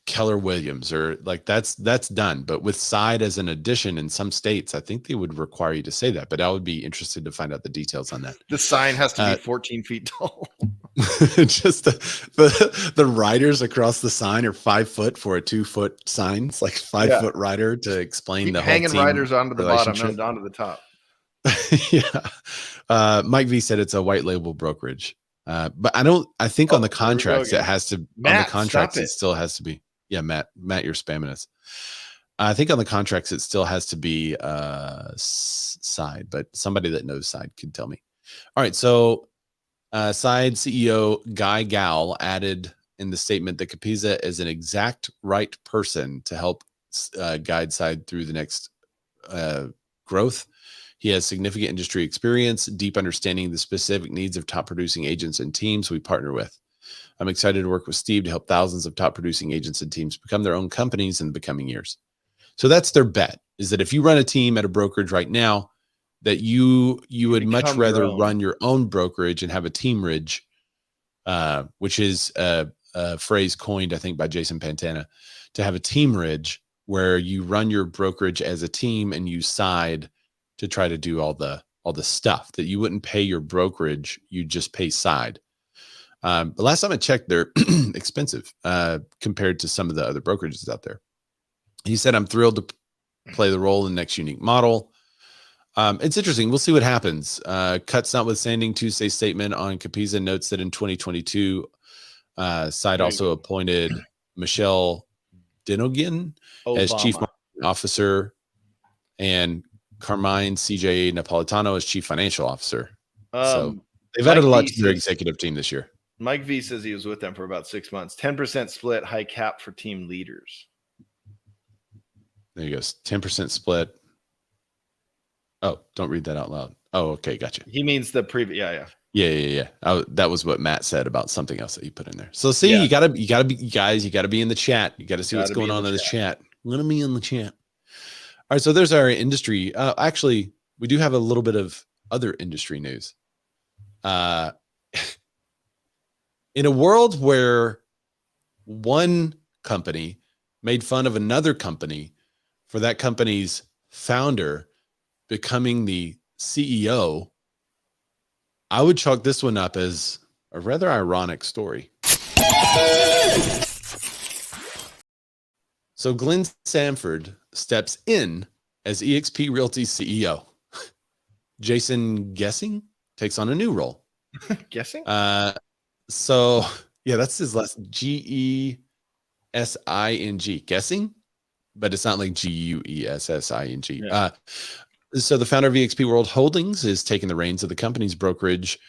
Keller Williams, or like that's done. But with side as an addition in some states, I think they would require you to say that, but I would be interested to find out the details on that. The sign has to be 14 feet tall. Just the riders across the sign are 5 foot for a 2 foot sign. It's like 5 foot rider to explain Keep the whole hanging team riders onto the bottom and onto the top. Yeah. Mike V said it's a white label brokerage. But I think on the contracts, it has to, Matt, on the contracts, it still has to be. Yeah, Matt, you're spamming us. I think on the contracts, it still has to be side, but somebody that knows side can tell me. All right. So side CEO Guy Gall added in the statement that Capezza is an exact right person to help guide side through the next growth. He has significant industry experience, deep understanding of the specific needs of top producing agents and teams we partner with. I'm excited to work with Steve to help thousands of top producing agents and teams become their own companies in the coming years. So that's their bet, is that if you run a team at a brokerage right now, that you would much rather run your own brokerage and have a teamridge, which is a phrase coined, I think, by Jason Pantana, to have a teamridge where you run your brokerage as a team and you side to try to do all the stuff that you wouldn't pay your brokerage, you just pay side. The last time I checked, they're expensive compared to some of the other brokerages out there. He said, I'm thrilled to play the role in the next unique model. It's interesting. We'll see what happens. Cuts notwithstanding, Tuesday's statement on Capezza notes that in 2022, side also appointed Michelle Dinogan as chief marketing officer and Carmine CJ Napolitano as chief financial officer. So they've added a lot to their executive team this year. Mike V says he was with them for about 6 months. 10% split, high cap for team leaders. There you go. 10% split. Oh, don't read that out loud. Oh, okay. Gotcha. He means the previous. Yeah. That was what Matt said about something else that you put in there. So see, you gotta be, guys, you gotta be in the chat. You gotta see what's going on in this chat. Let me in the chat. All right, so there's our industry. Actually, we do have a little bit of other industry news. In a world where one company made fun of another company for that company's founder becoming the CEO, I would chalk this one up as a rather ironic story. So Glenn Sanford steps in as EXP Realty CEO. Jason Gesing takes on a new role. Gesing? So yeah, that's his last Gesing. Gesing, but it's not like Guessing. Yeah. So the founder of EXP World Holdings is taking the reins of the company's brokerage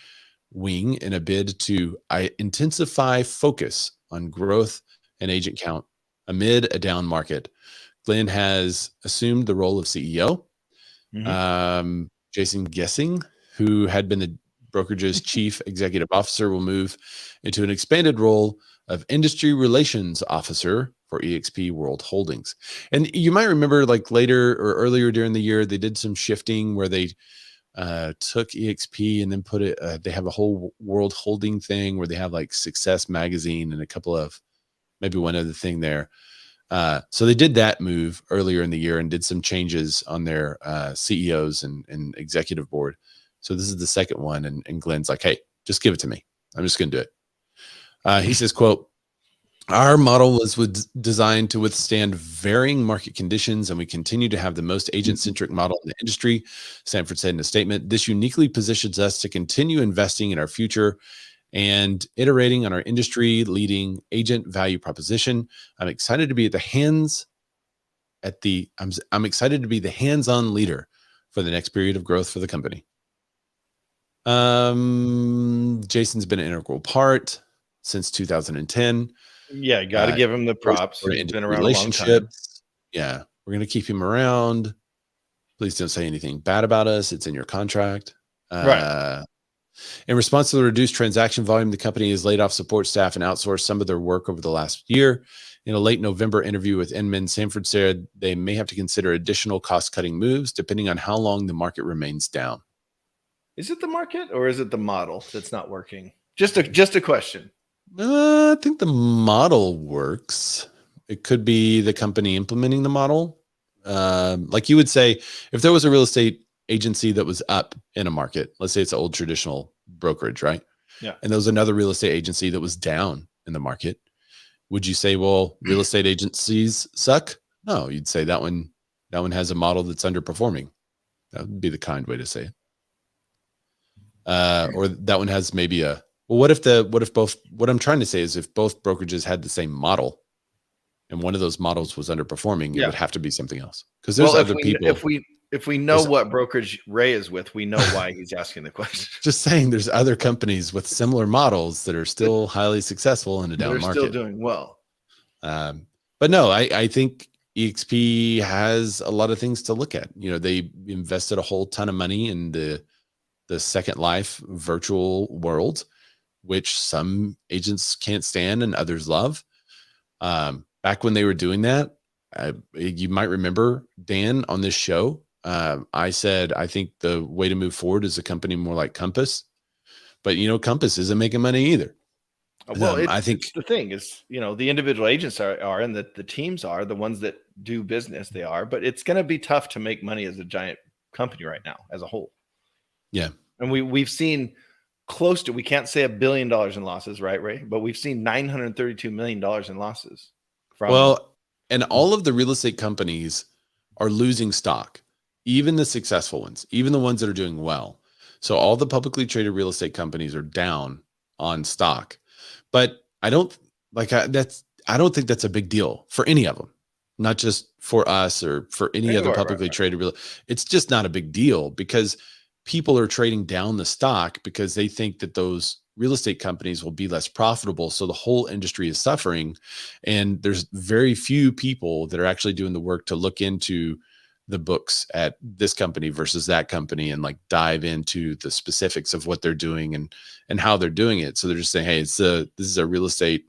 wing in a bid to intensify focus on growth and agent count amid a down market. Glenn has assumed the role of CEO. Jason Gesing, who had been the brokerage's chief executive officer, will move into an expanded role of industry relations officer for EXP World Holdings. And you might remember, like later or earlier during the year, they did some shifting where they took EXP and then put it, they have a whole world holding thing where they have like Success Magazine and a couple of, maybe one other thing there. So they did that move earlier in the year and did some changes on their CEOs and executive board. So this is the second one. And Glenn's like, hey, just give it to me. I'm just going to do it. He says, quote, our model was designed to withstand varying market conditions, and we continue to have the most agent-centric model in the industry, Sanford said in a statement. This uniquely positions us to continue investing in our future and iterating on our industry-leading agent value proposition. I'm excited to be at the hands I'm excited to be the hands-on leader for the next period of growth for the company. Jason's been an integral part since 2010. Yeah, got to give him the props. He's been around a long time. Yeah, we're going to keep him around. Please don't say anything bad about us. It's in your contract. Right. In response to the reduced transaction volume, the company has laid off support staff and outsourced some of their work over the last year. In a late November interview with Inman, Sanford said they may have to consider additional cost-cutting moves depending on how long the market remains down. Is it the market or is it the model that's not working? Just a question. I think the model works. It could be the company implementing the model. Like you would say, if there was a real estate agency that was up in a market, let's say it's an old traditional brokerage, right? Yeah. And there was another real estate agency that was down in the market. Would you say, well, real estate agencies suck? No, you'd say that one has a model that's underperforming. That would be the kind way to say it. Or that one has maybe what if both, what I'm trying to say is if both brokerages had the same model and one of those models was underperforming, it would have to be something else. Because there's other people. If we know what brokerage Ray is with, we know why he's asking the question. Just saying, there's other companies with similar models that are still highly successful in a down market. They're still doing well. But no, I think EXP has a lot of things to look at. You know, they invested a whole ton of money in the Second Life virtual world, which some agents can't stand and others love. Back when they were doing that, you might remember, Dan, on this show, I said, I think the way to move forward is a company more like Compass. But, you know, Compass isn't making money either. Well, I think it's the thing is, you know, the individual agents are and the teams are the ones that do business. They are, but it's going to be tough to make money as a giant company right now as a whole. Yeah. And we've seen close to, we can't say $1 billion in losses, right, Ray? But we've seen $932 million in losses. And all of the real estate companies are losing stock, even the successful ones, even the ones that are doing well. So all the publicly traded real estate companies are down on stock. But I don't think that's a big deal for any of them, not just for us or for any other publicly traded real. It's just not a big deal because people are trading down the stock because they think that those real estate companies will be less profitable. So the whole industry is suffering. And there's very few people that are actually doing the work to look into the books at this company versus that company and like dive into the specifics of what they're doing and how they're doing it. So they're just saying, hey, this is a real estate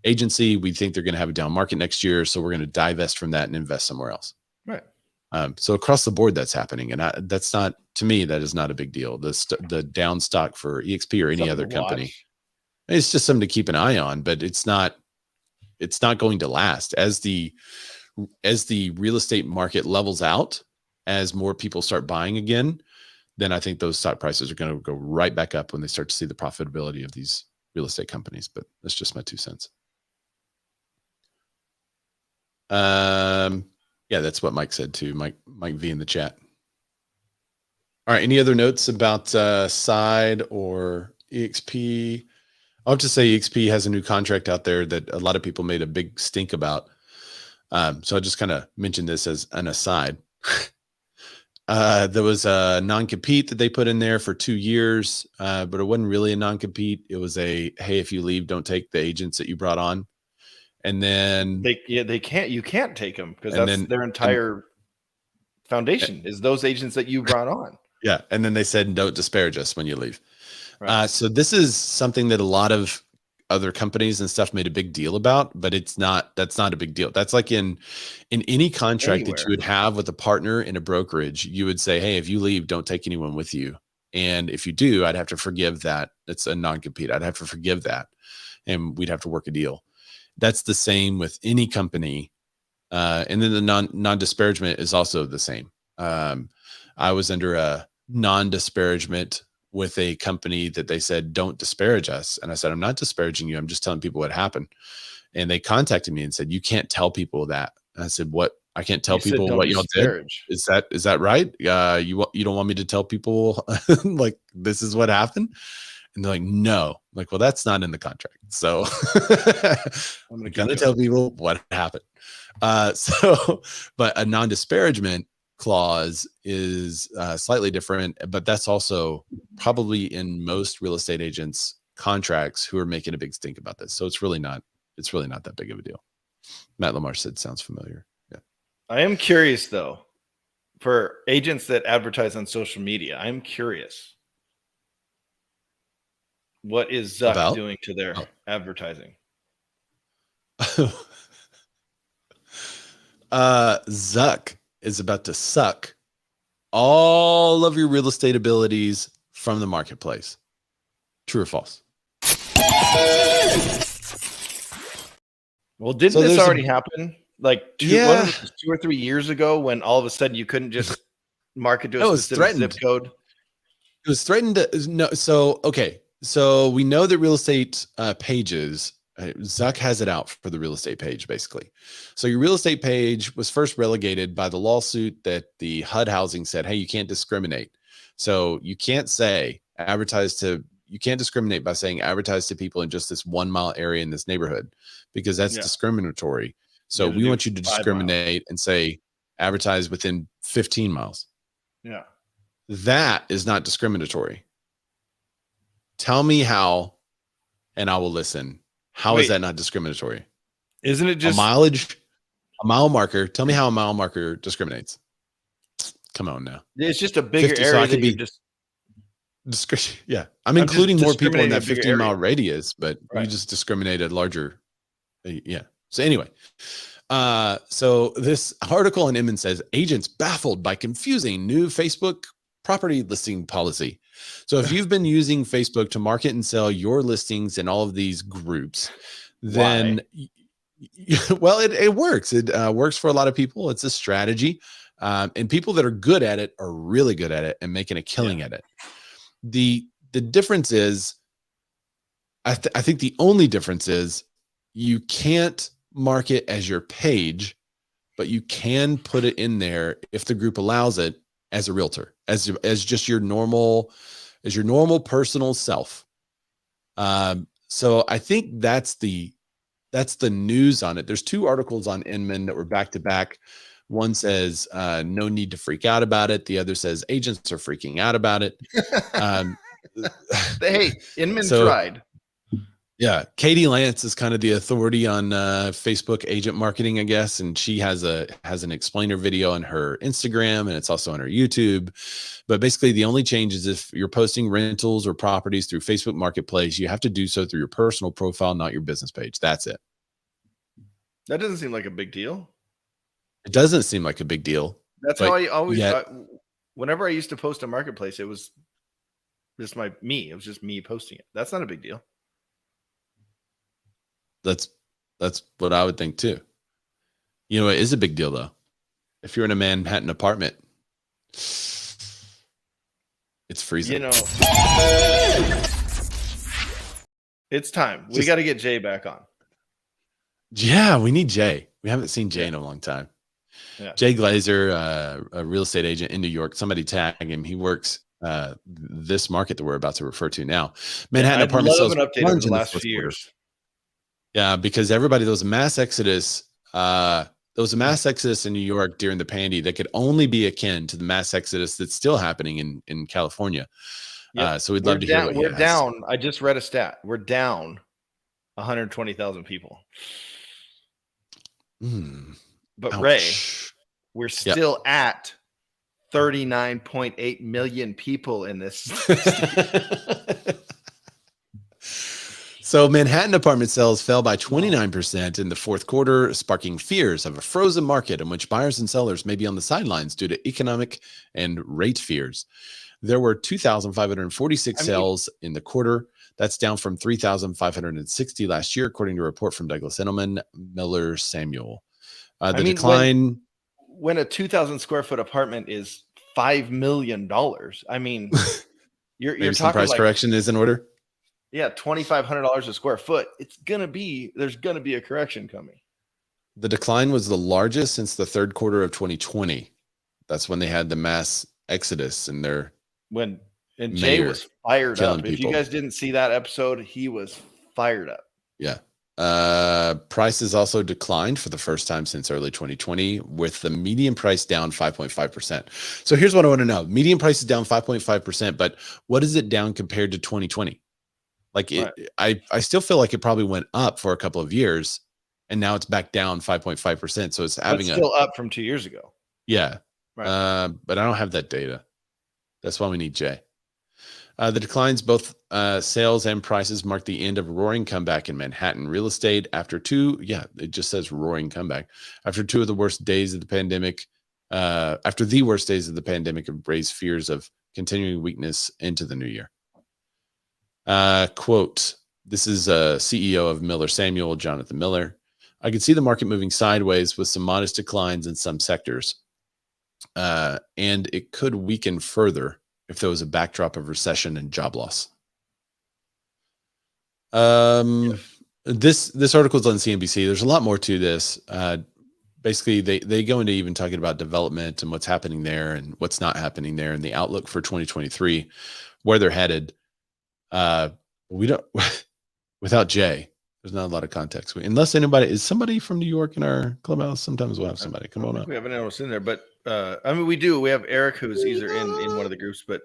agency. We think they're going to have a down market next year. So we're going to divest from that and invest somewhere else. Right. So across the board, that's happening. And that's not, to me, that is not a big deal. The down stock for EXP or any other company, it's just something to keep an eye on, but it's not going to last as the real estate market levels out, as more people start buying again, then I think those stock prices are going to go right back up when they start to see the profitability of these real estate companies. But that's just my 2 cents. Yeah, that's what Mike said too. Mike V in the chat. All right. Any other notes about Side or EXP? I'll have to say EXP has a new contract out there that a lot of people made a big stink about. So I just kind of mentioned this as an aside. There was a non-compete that they put in there for 2 years, but it wasn't really a non-compete. It was hey, if you leave, don't take the agents that you brought on. And then you can't take them because that's their entire foundation is those agents that you brought on. Yeah. And then they said, don't disparage us when you leave. Right. So this is something that a lot of other companies and stuff made a big deal about, but that's not a big deal. That's like in any contract that you would have with a partner in a brokerage, you would say, hey, if you leave, don't take anyone with you. And if you do, I'd have to forgive that. It's a non-compete. I'd have to forgive that. And we'd have to work a deal. That's the same with any company. And then the non-disparagement is also the same. I was under a non-disparagement with a company that they said, don't disparage us. And I said, I'm not disparaging you. I'm just telling people what happened. And they contacted me and said, you can't tell people that. And I said, what? I can't tell people what y'all did. Is that right? You don't want me to tell people like this is what happened? And they're like, no. I'm like, well, that's not in the contract. So I'm I'm going to tell people what happened. But a non-disparagement clause is slightly different, but that's also probably in most real estate agents' contracts who are making a big stink about this. So it's really not that big of a deal. Matt Lamar said, sounds familiar. Yeah. I am curious though, for agents that advertise on social media, I'm curious. What is Zuck doing to their advertising? Zuck is about to suck all of your real estate abilities from the marketplace. True or false? Well, didn't this already happen? Like two or 3 years ago, when all of a sudden you couldn't just market to a specific zip code? It was threatened to, no. So, okay. So we know that real estate pages, Zuck has it out for the real estate page, basically. So your real estate page was first relegated by the lawsuit that the HUD housing said, hey, you can't discriminate. So you can't say you can't discriminate by saying advertise to people in just this 1 mile area in this neighborhood, because that's discriminatory. So we want you to discriminate and say advertise within 15 miles. Yeah. That is not discriminatory. Tell me how, and I will listen. How is that not discriminatory? Isn't it just a mile marker? Tell me how a mile marker discriminates. Come on now. It's just a bigger area that you just discretion. Yeah. I'm including more people in that 15-mile radius, but you just discriminated larger. Yeah. So anyway, so this article in Inman says agents baffled by confusing new Facebook property listing policy. So if you've been using Facebook to market and sell your listings in all of these groups, then well, it works. It works for a lot of people. It's a strategy. And people that are good at it are really good at it and making a killing at it. The difference is, I think the only difference is you can't market as your page, but you can put it in there if the group allows it as a realtor, as just your normal personal self. So I think that's the news on it. There's 2 articles on Inman that were back to back. One says no need to freak out about it. The other says agents are freaking out about it. Hey, Inman tried. Yeah, Katie Lance is kind of the authority on Facebook agent marketing, I guess, and she has an explainer video on her Instagram, and it's also on her YouTube. But basically, the only change is if you're posting rentals or properties through Facebook Marketplace, you have to do so through your personal profile, not your business page. That's it. That doesn't seem like a big deal. It doesn't seem like a big deal. That's how I always. Whenever I used to post a marketplace, it was just me. It was just me posting it. That's not a big deal. That's what I would think too. You know, it is a big deal though. If you're in a Manhattan apartment, it's freezing. You know, it's time. We got to get Jay back on. Yeah, we need Jay. We haven't seen Jay in a long time. Yeah. Jay Glazer, a real estate agent in New York. Somebody tag him. He works this market that we're about to refer to now. Manhattan apartment sales. An update over the last few years. Yeah, because there was a mass exodus. There was a mass exodus in New York during the pandemic that could only be akin to the mass exodus that's still happening in California. Yep. So we'd love to hear what we're down. I just read a stat. We're down 120,000 people. But ouch. Ray, we're still at 39.8 million people in this. So Manhattan apartment sales fell by 29% in the fourth quarter, sparking fears of a frozen market in which buyers and sellers may be on the sidelines due to economic and rate fears. There were 2,546 sales in the quarter. That's down from 3,560 last year, according to a report from Douglas Edelman, Miller Samuel. Decline. When a 2,000 square foot apartment is $5 million, I mean, you're talking some price correction is in order. Yeah, $2,500 a square foot. There's gonna be a correction coming. The decline was the largest since the third quarter of 2020. That's when they had the mass exodus in their. When And Jay mayor was fired killing up. If you people. guys didn't see that episode, he was fired up. Yeah. Prices also declined for the first time since early 2020, with the median price down 5.5%. So here's what I want to know. Median price is down 5.5%, but what is it down compared to 2020? Like Right. I still feel like it probably went up for a couple of years and now it's back down 5.5%. So it's having still up from 2 years ago. Yeah. Right. But I don't have that data. That's why we need Jay. The declines, both sales and prices, mark the end of a roaring comeback in Manhattan real estate after it just says roaring comeback, after two of the worst days of the pandemic, after the worst days of the pandemic have raised fears of continuing weakness into the new year. Quote, this is CEO of Miller Samuel, Jonathan Miller. I could see the market moving sideways with some modest declines in some sectors. And it could weaken further if there was a backdrop of recession and job loss. This article is on CNBC. There's a lot more to this. Basically, they go into even talking about development and what's happening there and what's not happening there and the outlook for 2023, where they're headed. We don't without Jay. There's not a lot of context. Unless is somebody from New York in our clubhouse? Sometimes we'll have somebody. Come on up. We haven't else in there, but I mean, we do. We have Eric, who's either in one of the groups, but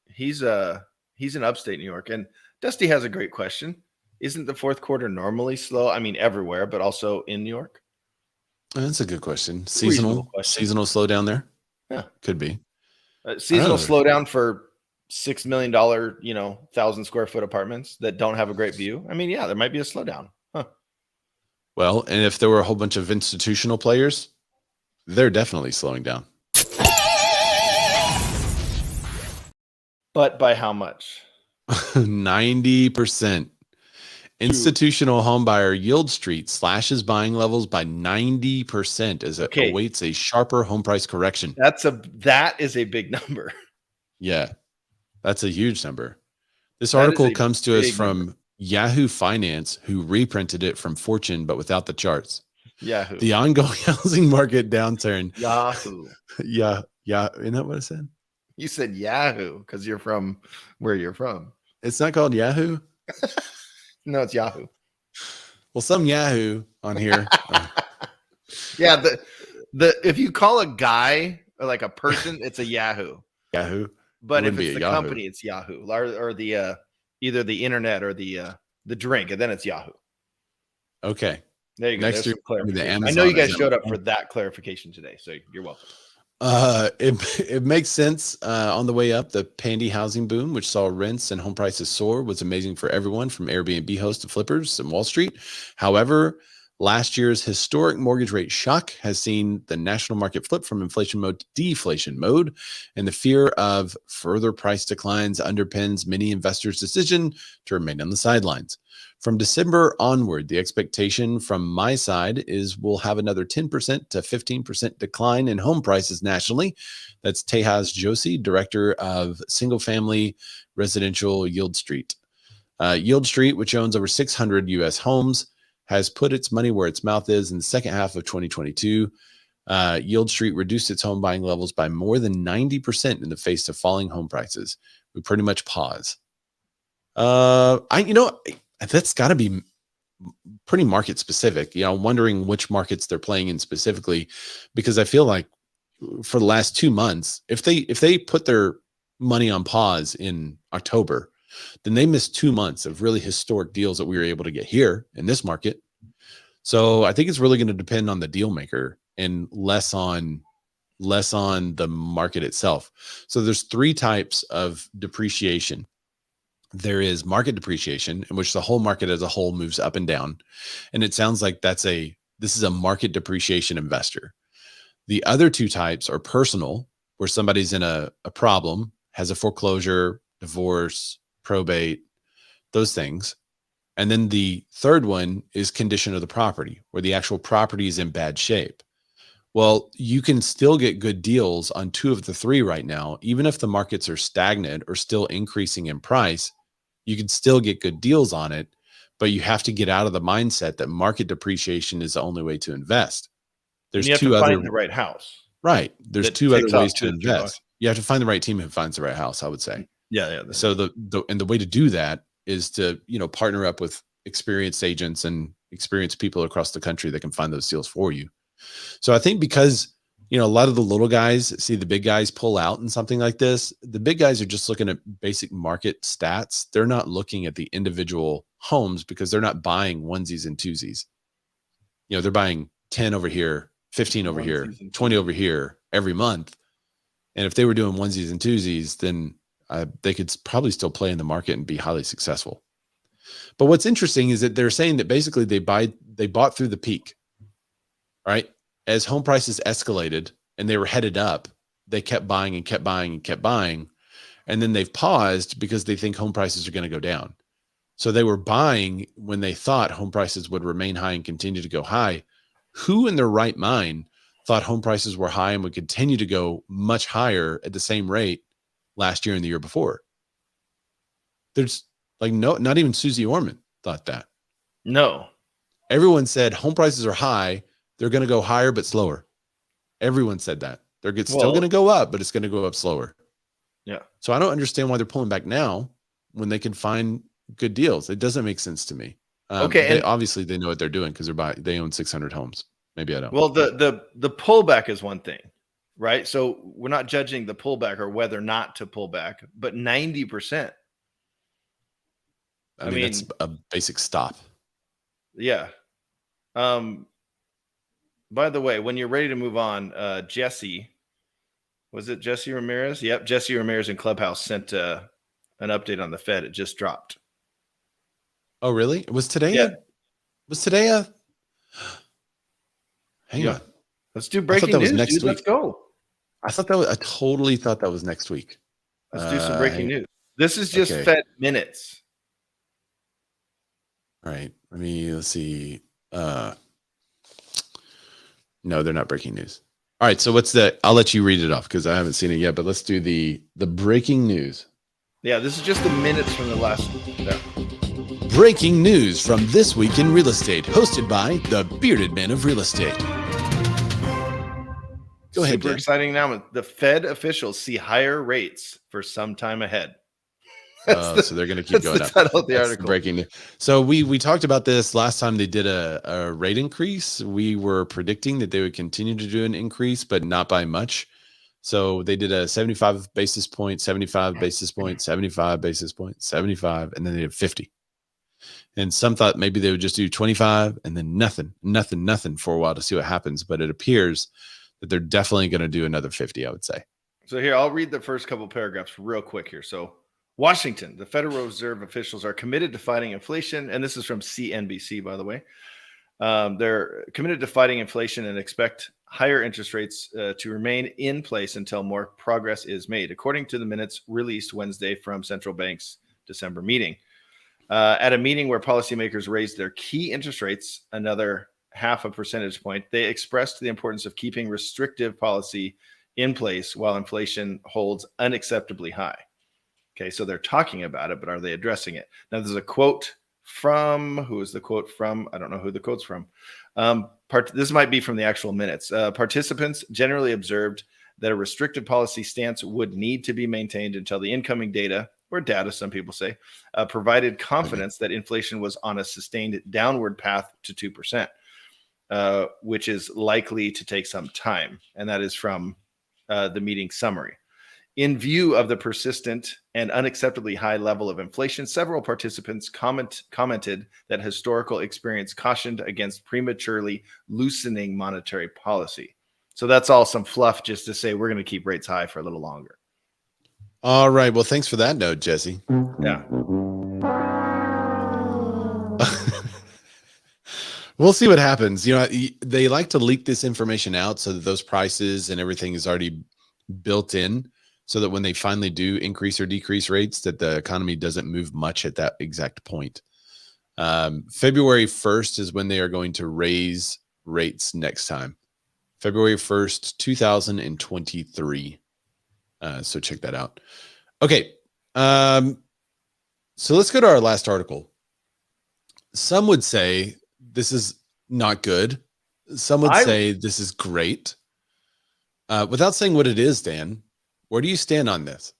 he's in upstate New York. And Dusty has a great question. Isn't the fourth quarter normally slow? I mean, everywhere, but also in New York. That's a good question. Seasonal slowdown there. Yeah, could be seasonal slowdown for $6 million, 1,000 square foot apartments that don't have a great view. I mean, yeah, there might be a slowdown. Huh. Well, and if there were a whole bunch of institutional players, they're definitely slowing down. But by how much? 90%. Institutional homebuyer Yieldstreet slashes buying levels by 90% as it awaits a sharper home price correction. That is a big number. Yeah, that's a huge number. This article comes to us from Yahoo Finance, who reprinted it from Fortune, but without the charts. Yahoo. The ongoing housing market downturn. Yahoo. Yeah. Isn't that what I said? You said Yahoo because you're from where you're from. It's not called Yahoo? No, it's Yahoo. Well, some Yahoo on here. Yeah, the if you call a guy or like a person, it's a Yahoo. Yahoo. But if it's the company, it's Yahoo, or the either the internet or the drink, and then it's Yahoo. Okay. There you go. Next year, I know you guys showed up for that clarification today, so you're welcome. It makes sense. On the way up, the pandy housing boom, which saw rents and home prices soar, was amazing for everyone from Airbnb hosts to flippers and Wall Street. However, last year's historic mortgage rate shock has seen the national market flip from inflation mode to deflation mode, and the fear of further price declines underpins many investors' decision to remain on the sidelines. From December onward, the expectation from my side is we'll have another 10% to 15% decline in home prices nationally. That's Tejas Joshi, director of single-family residential Yieldstreet. Yieldstreet, which owns over 600 U.S. homes, has put its money where its mouth is in the second half of 2022. Yieldstreet reduced its home buying levels by more than 90% in the face of falling home prices. We pretty much pause. That's got to be pretty market specific. I'm wondering which markets they're playing in specifically, because I feel like for the last 2 months, if they put their money on pause in October, then they missed 2 months of really historic deals that we were able to get here in this market. So I think it's really going to depend on the deal maker and less on the market itself. So there's 3 types of depreciation. There is market depreciation, in which the whole market as a whole moves up and down. And it sounds like this is a market depreciation investor. The other 2 types are personal, where somebody's in a problem, has a foreclosure, divorce, probate, those things. And then the third one is condition of the property, where the actual property is in bad shape. Well, you can still get good deals on 2 of the 3 right now, even if the markets are stagnant or still increasing in price. You can still get good deals on it, but you have to get out of the mindset that market depreciation is the only way to invest. There's 2 other find the right house. Right. There's 2 other ways to invest. You have to find the right team who finds the right house, I would say. Yeah. So the way to do that is to, partner up with experienced agents and experienced people across the country that can find those deals for you. So I think because, a lot of the little guys see the big guys pull out and something like this, the big guys are just looking at basic market stats. They're not looking at the individual homes because they're not buying onesies and twosies. They're buying 10 over here, 15 over here, 20 over here every month. And if they were doing onesies and twosies, then they could probably still play in the market and be highly successful. But what's interesting is that they're saying that basically they bought through the peak, right? As home prices escalated and they were headed up, they kept buying and kept buying and kept buying. And then they've paused because they think home prices are going to go down. So they were buying when they thought home prices would remain high and continue to go high. Who in their right mind thought home prices were high and would continue to go much higher at the same rate last year and the year before? There's not even Susie Orman thought that. No. Everyone said home prices are high. They're going to go higher, but slower. Everyone said that. They're still going to go up, but it's going to go up slower. Yeah. So I don't understand why they're pulling back now when they can find good deals. It doesn't make sense to me. Okay. Obviously they know what they're doing because they own 600 homes. Maybe I don't. Well, the pullback is one thing, right? So we're not judging the pullback or whether not to pull back, but 90%. I mean, that's a basic stop. Yeah. By the way, when you're ready to move on, Jesse, was it Jesse Ramirez? Yep. Jesse Ramirez in Clubhouse sent an update on the Fed. It just dropped. Oh, really? Was today? Yeah. Hang on. Let's do breaking news, dude. Let's go. I totally thought that was next week. Let's do some breaking news. This is just Fed minutes. All right. Let's see. No, they're not breaking news. All right. So I'll let you read it off because I haven't seen it yet, but let's do the breaking news. Yeah, this is just the minutes from the last week. Yeah. Breaking news from This Week in Real Estate, hosted by the Bearded Man of Real Estate. Go ahead, Super exciting announcement. The Fed officials see higher rates for some time ahead. So they're going to keep going up. Title of the article. Breaking news. So we talked about this last time they did a rate increase. We were predicting that they would continue to do an increase, but not by much. So they did a 75 basis point, 75 basis point, 75 basis point, 75, and then they did 50. And some thought maybe they would just do 25 and then nothing for a while to see what happens. But it appears that they're definitely going to do another 50, I would say. So here, I'll read the first couple paragraphs real quick here. So Washington, the Federal Reserve officials are committed to fighting inflation. And this is from CNBC, by the way. They're committed to fighting inflation and expect higher interest rates to remain in place until more progress is made, according to the minutes released Wednesday from central bank's December meeting. At a meeting where policymakers raised their key interest rates another 0.5 percentage point, they expressed the importance of keeping restrictive policy in place while inflation holds unacceptably high. Okay, so they're talking about it, but are they addressing it? Now, there's a quote from, who is the quote from? I don't know who the quote's from. This might be from the actual minutes. Participants generally observed that a restrictive policy stance would need to be maintained until the incoming data, or data, some people say, provided confidence that inflation was on a sustained downward path to 2%, which is likely to take some time. And that is from the meeting summary. In view of the persistent and unacceptably high level of inflation, several participants commented that historical experience cautioned against prematurely loosening monetary policy. So that's all some fluff just to say we're going to keep rates high for a little longer. All right. Well, thanks for that note, Jesse. Yeah. We'll see what happens. They like to leak this information out so that those prices and everything is already built in, so that when they finally do increase or decrease rates, that the economy doesn't move much at that exact point. February 1st is when they are going to raise rates next time. February 1st, 2023. So check that out. Okay. So let's go to our last article. Some would say this is not good. Some would say this is great. Without saying what it is, Dan, where do you stand on this?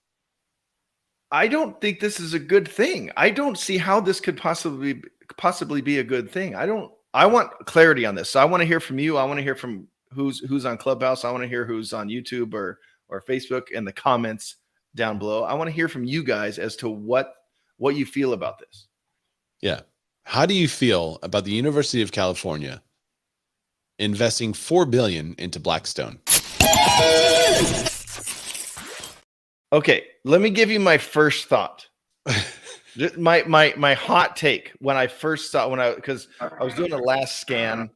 I don't think this is a good thing. I don't see how this could possibly be a good thing. I want clarity on this. So I want to hear from you. I want to hear from who's on Clubhouse. I want to hear who's on YouTube or Facebook in the comments down below. I want to hear from you guys as to what you feel about this. Yeah. How do you feel about the University of California investing $4 billion into Blackstone? Okay, let me give you my first thought. my hot take when I first saw because I was doing a last scan.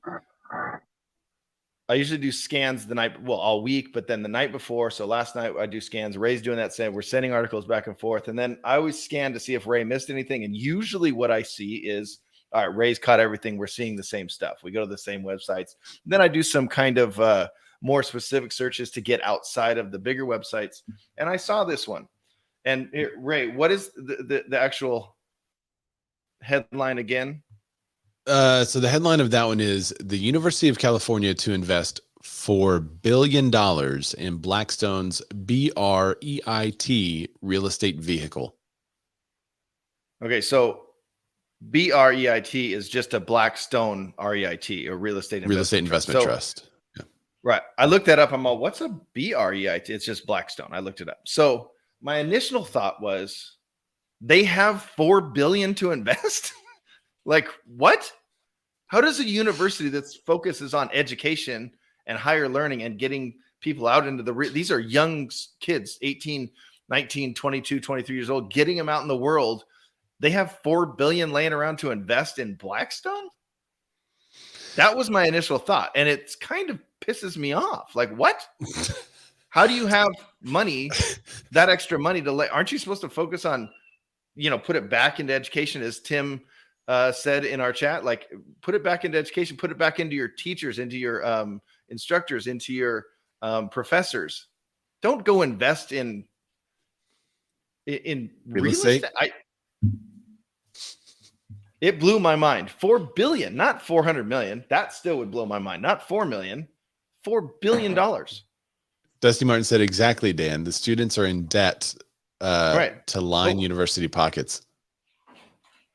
I usually do scans all week, but then the night before. So last night I do scans. Ray's doing that same. We're sending articles back and forth. And then I always scan to see if Ray missed anything. And usually what I see is, all right, Ray's caught everything. We're seeing the same stuff. We go to the same websites. Then I do some kind of more specific searches to get outside of the bigger websites. And I saw this one. And here, Ray, what is the actual headline again? So the headline of that one is the University of California to invest $4 billion in Blackstone's BREIT real estate vehicle. Okay, so BREIT is just a Blackstone REIT, or real estate investment trust. Yeah. Right. I looked that up. I'm all, what's a BREIT? It's just Blackstone. I looked it up. So my initial thought was, they have $4 billion to invest? Like, what? How does a university that focuses on education and higher learning and getting people out into these are young kids, 18, 19, 22, 23 years old, getting them out in the world. They have $4 billion laying around to invest in Blackstone? That was my initial thought. And it kind of pisses me off. Like, what? How do you have money, that extra money aren't you supposed to focus on, put it back into education, as Tim said in our chat, like, put it back into education, put it back into your teachers, into your instructors, into your professors. Don't go invest in real estate. It blew my mind. $4 billion, not 400 million. That still would blow my mind. Not 4 million, $4 billion. Dusty Martin said, exactly, Dan. The students are in debt to line university pockets.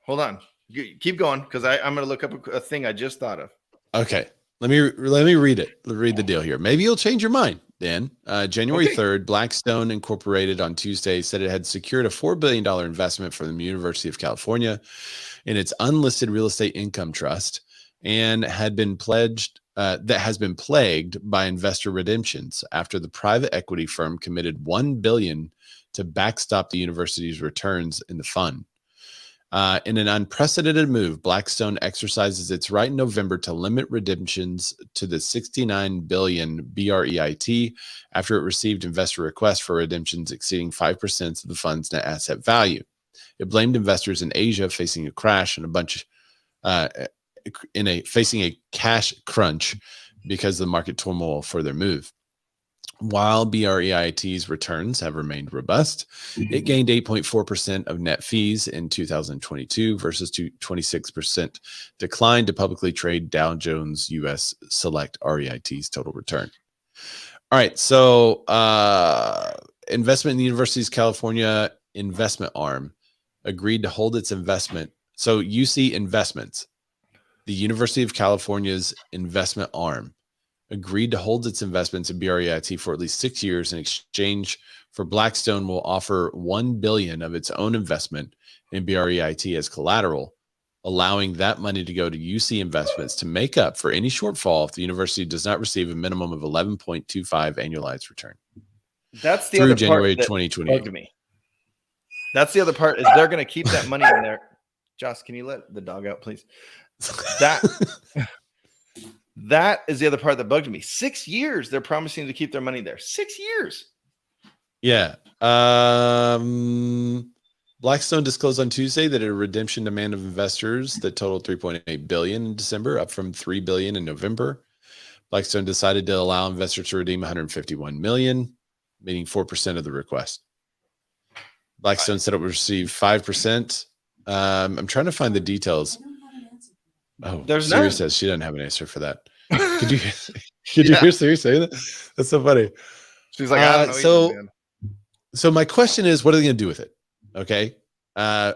Hold on. Keep going, because I'm going to look up a thing I just thought of. Okay. Let me read it. Read the deal here. Maybe you'll change your mind, Dan. January 3rd, Blackstone Incorporated on Tuesday said it had secured a $4 billion investment from the University of California in its unlisted real estate income trust, and has been plagued by investor redemptions after the private equity firm committed $1 billion to backstop the university's returns in the fund. In an unprecedented move, Blackstone exercises its right in November to limit redemptions to the $69 billion BREIT after it received investor requests for redemptions exceeding 5% of the fund's net asset value. It blamed investors in Asia facing a crash and facing a cash crunch because of the market turmoil for their move. While BREIT's returns have remained robust, it gained 8.4% of net fees in 2022 versus 26% decline to publicly trade Dow Jones U.S. Select REIT's total return. All right, so investment in the University's California investment arm agreed to hold its investment. So UC Investments, the University of California's investment arm, agreed to hold its investments in BREIT for at least 6 years in exchange for Blackstone will offer $1 billion of its own investment in BREIT as collateral, allowing that money to go to UC Investments to make up for any shortfall if the university does not receive a minimum of 11.25 annualized return. That's the through other January part 2028. Bugged me. That's the other part, is they're going to keep that money in there. Joss, can you let the dog out, please? That is the other part that bugged me. 6 years they're promising to keep their money there. 6 years. Yeah. Blackstone disclosed on Tuesday that a redemption demand of investors that totaled $3.8 billion in December, up from $3 billion in November. Blackstone decided to allow investors to redeem $151 million, meaning 4% of the request. Blackstone said it would receive 5%. I'm trying to find the details. Oh, there's Siri none. says she doesn't have an answer for that. Could you hear Siri say that? That's so funny. She's like, I don't know. So my question is, what are they going to do with it? Okay.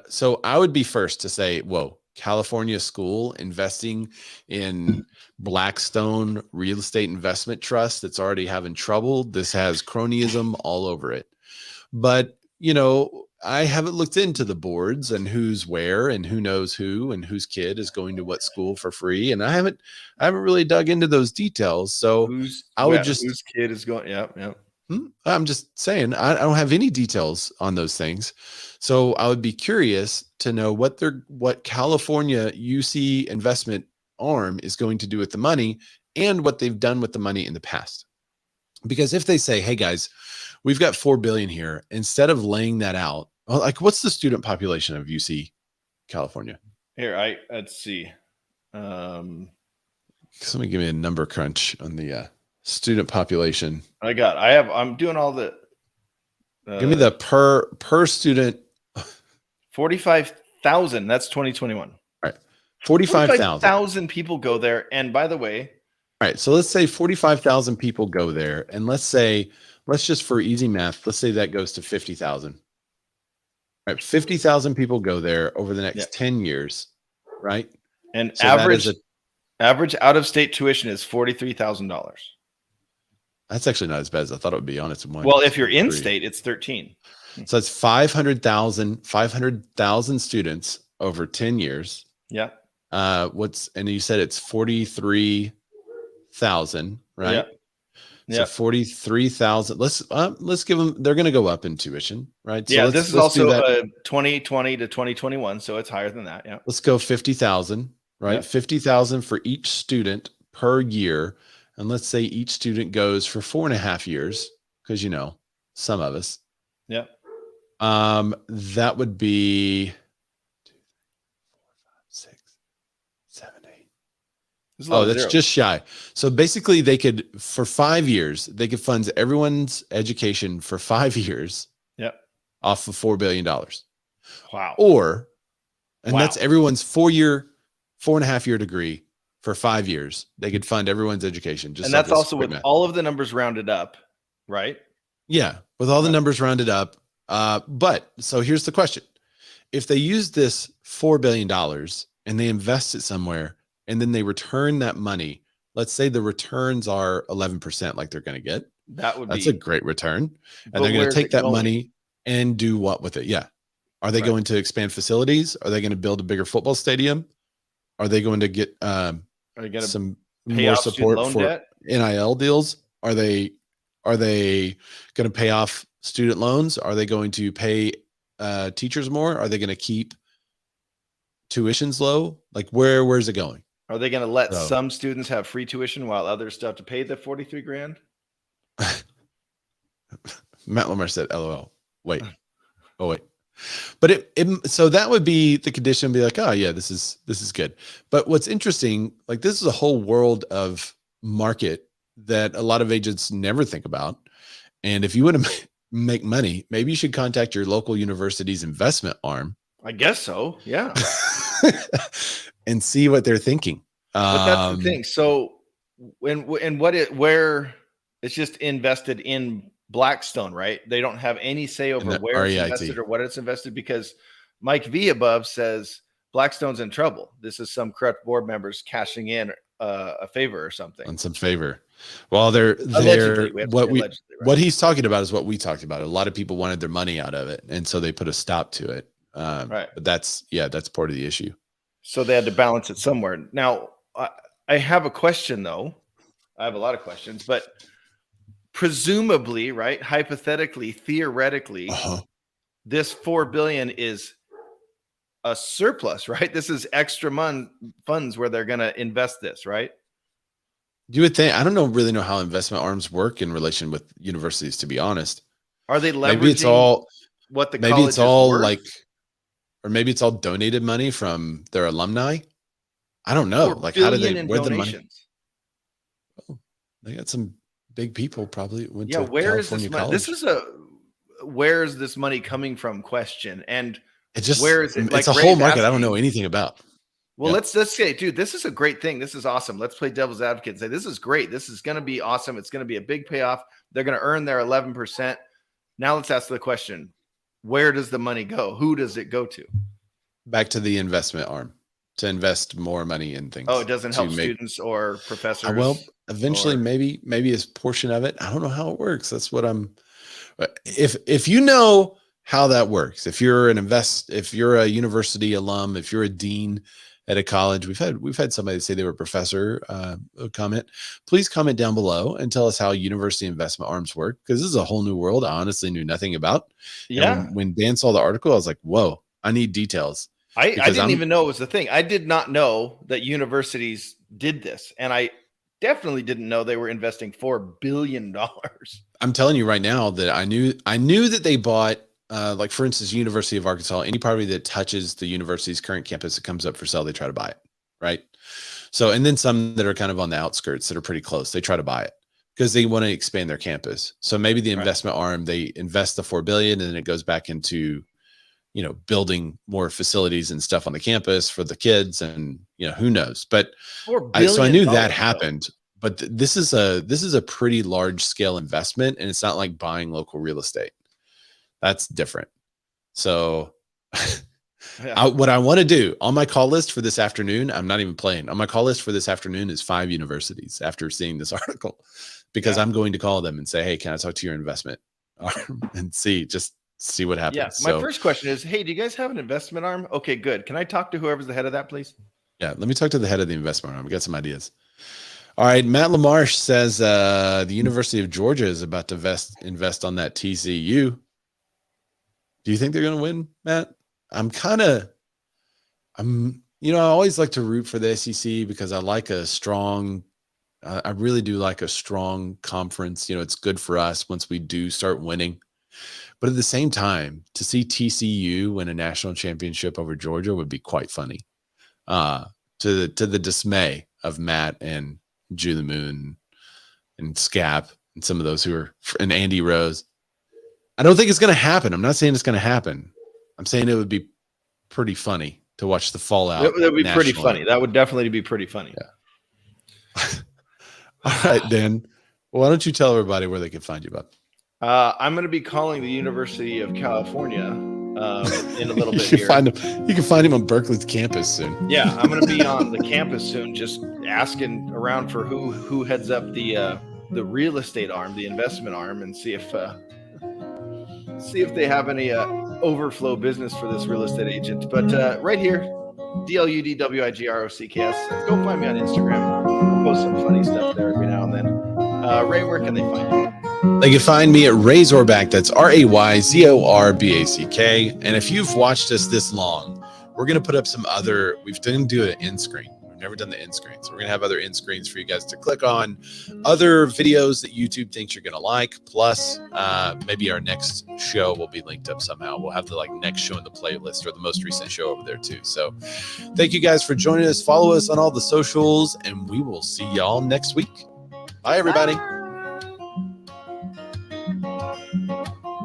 So I would be first to say, whoa, California school investing in Blackstone real estate investment trust that's already having trouble. This has cronyism all over it. But, I haven't looked into the boards and who's where and who knows who and whose kid is going to what school for free. And I haven't really dug into those details. So I would just, whose kid is going? Yeah, yeah. I'm just saying, I don't have any details on those things. So I would be curious to know what California UC investment arm is going to do with the money and what they've done with the money in the past. Because if they say, hey guys, we've got 4 billion here, instead of laying that out, well, like what's the student population of UC California? Here, let's see. Somebody give me a number crunch on the student population. I'm doing all the give me the per student. 45,000. That's 2021. All right. 45,000 people go there. And by the way, all right, so let's say 45,000 people go there, and let's just for easy math, let's say that goes to 50,000. All right, 50,000 people go there over the next 10 years, right? And so average out of state tuition is $43,000. That's actually not as bad as I thought it would be. Honest. Well, if you're in state, it's 13. So it's 500,000 students over 10 years. Yeah. And you said it's 43,000, right? Yeah. So 43,000. Let's give them. They're going to go up in tuition, right? So this is also 2020 to 2021, so it's higher than that. Yeah. Let's go 50,000, right? Yeah. 50,000 for each student per year, and let's say each student goes for 4.5 years, because some of us. Yeah. That would be 2, 3, 4, 5, 6, 7, 8. Oh, that's just shy. So basically they could, for 5 years, they could fund everyone's education for 5 years. Yep. Off of $4 billion. Wow. That's everyone's 4.5 year degree for 5 years. They could fund everyone's education. And that's also with all of the numbers rounded up, right? Yeah. With all the numbers rounded up. But so here's the question. If they use this $4 billion and they invest it somewhere, and then they return that money, let's say the returns are 11%, like they're going to get. That's a great return. And they're going to take that money and do what with it? Yeah. Are they going to expand facilities? Are they going to build a bigger football stadium? Are they going to get some more support for debt? NIL deals? Are they going to pay off student loans? Are they going to pay teachers more? Are they going to keep tuitions low? Like where's it going? Are they going to let some students have free tuition while others still have to pay the 43 grand? Matt Lamar said, LOL. Wait. Oh, wait. But so that would be the condition, be like, oh yeah, this is good. But what's interesting, like this is a whole world of market that a lot of agents never think about. And if you want to make money, maybe you should contact your local university's investment arm. I guess so. Yeah. And see what they're thinking. But that's the thing. So where it's just invested in Blackstone, right? They don't have any say over where it's invested or what it's invested, because Mike V above says Blackstone's in trouble. This is some corrupt board members cashing in a favor or something. On some favor. Well, what he's talking about is what we talked about. A lot of people wanted their money out of it, and so they put a stop to it. Right. But that's part of the issue. So they had to balance it somewhere. Now, I have a question though. I have a lot of questions, but presumably, right? Hypothetically, theoretically, this $4 billion is a surplus, right? This is extra funds where they're going to invest this, right? You would think. I don't really know how investment arms work in relation with universities, to be honest. Are they leveraging maybe it's all what the maybe it's all worth? Like, or maybe it's all donated money from their alumni. I don't know. Like, how do they? Where the money? Oh, they got some big people probably went to where is this money? College. This is where is this money coming from question, and it just where is it? Like, it's a whole market I don't know anything about. Well, let's say, dude, this is a great thing. This is awesome. Let's play devil's advocate and say this is great. This is going to be awesome. It's going to be a big payoff. They're going to earn their 11%. Now let's ask the question: where does the money go? Who does it go to? Back to the investment arm to invest more money in things. Oh, it doesn't help students or professors. Well, eventually, maybe a portion of it. I don't know how it works. That's what I'm. If you know how that works, if you're a university alum, if you're a dean at a college, we've had somebody say they were a professor comment. Please comment down below and tell us how university investment arms work, because this is a whole new world I honestly knew nothing about. Yeah. And when Dan saw the article, I was like, whoa, I need details. I didn't even know it was the thing. I did not know that universities did this. And I definitely didn't know they were investing $4 billion. I'm telling you right now that I knew that they bought, like for instance, University of Arkansas, any property that touches the university's current campus that comes up for sale, they try to buy it. Right. So, and then some that are kind of on the outskirts that are pretty close, they try to buy it because they want to expand their campus. So maybe the investment arm, they invest the $4 billion and then it goes back into, building more facilities and stuff on the campus for the kids, and who knows. But so I knew that happened. But this is a pretty large scale investment, and it's not like buying local real estate. That's different. So what I want to do on my call list for this afternoon, I'm not even playing. On my call list for this afternoon is 5 universities after seeing this article, because I'm going to call them and say, hey, can I talk to your investment arm and see what happens. Yeah. My first question is, hey, do you guys have an investment arm? Okay, good. Can I talk to whoever's the head of that, please? Yeah. Let me talk to the head of the investment arm. We got some ideas. All right. Matt LaMarche says the University of Georgia is about to invest on that TCU. Do you think they're going to win, Matt? I always like to root for the SEC because I like I really do like a strong conference. It's good for us once we do start winning. But at the same time, to see TCU win a national championship over Georgia would be quite funny. To the dismay of Matt and Jew the Moon and Scap and some of those and Andy Rose. I don't think it's going to happen. I'm not saying it's going to happen. I'm saying it would be pretty funny to watch the fallout. That would be pretty funny. That would definitely be pretty funny. Yeah. All right, Dan. Why don't you tell everybody where they can find you, bud? I'm going to be calling the University of California in a little bit. You can find him on Berkeley's campus soon. Yeah, I'm going to be on the campus soon, just asking around for who heads up the real estate arm, the investment arm, and see if they have any overflow business for this real estate agent. But right here, DLUDWIGROCKS. Go find me on Instagram. I'll post some funny stuff there every now and then. Ray, where can they find you? They can find me at Razorback. That's RAYZORBACK. And if you've watched us this long, we're going to put up we didn't do an end screen. We've never done the end screen. So we're going to have other end screens for you guys to click on, other videos that YouTube thinks you're going to like. Plus, maybe our next show will be linked up somehow. We'll have the next show in the playlist or the most recent show over there too. So thank you guys for joining us. Follow us on all the socials, and we will see y'all next week. Bye, everybody.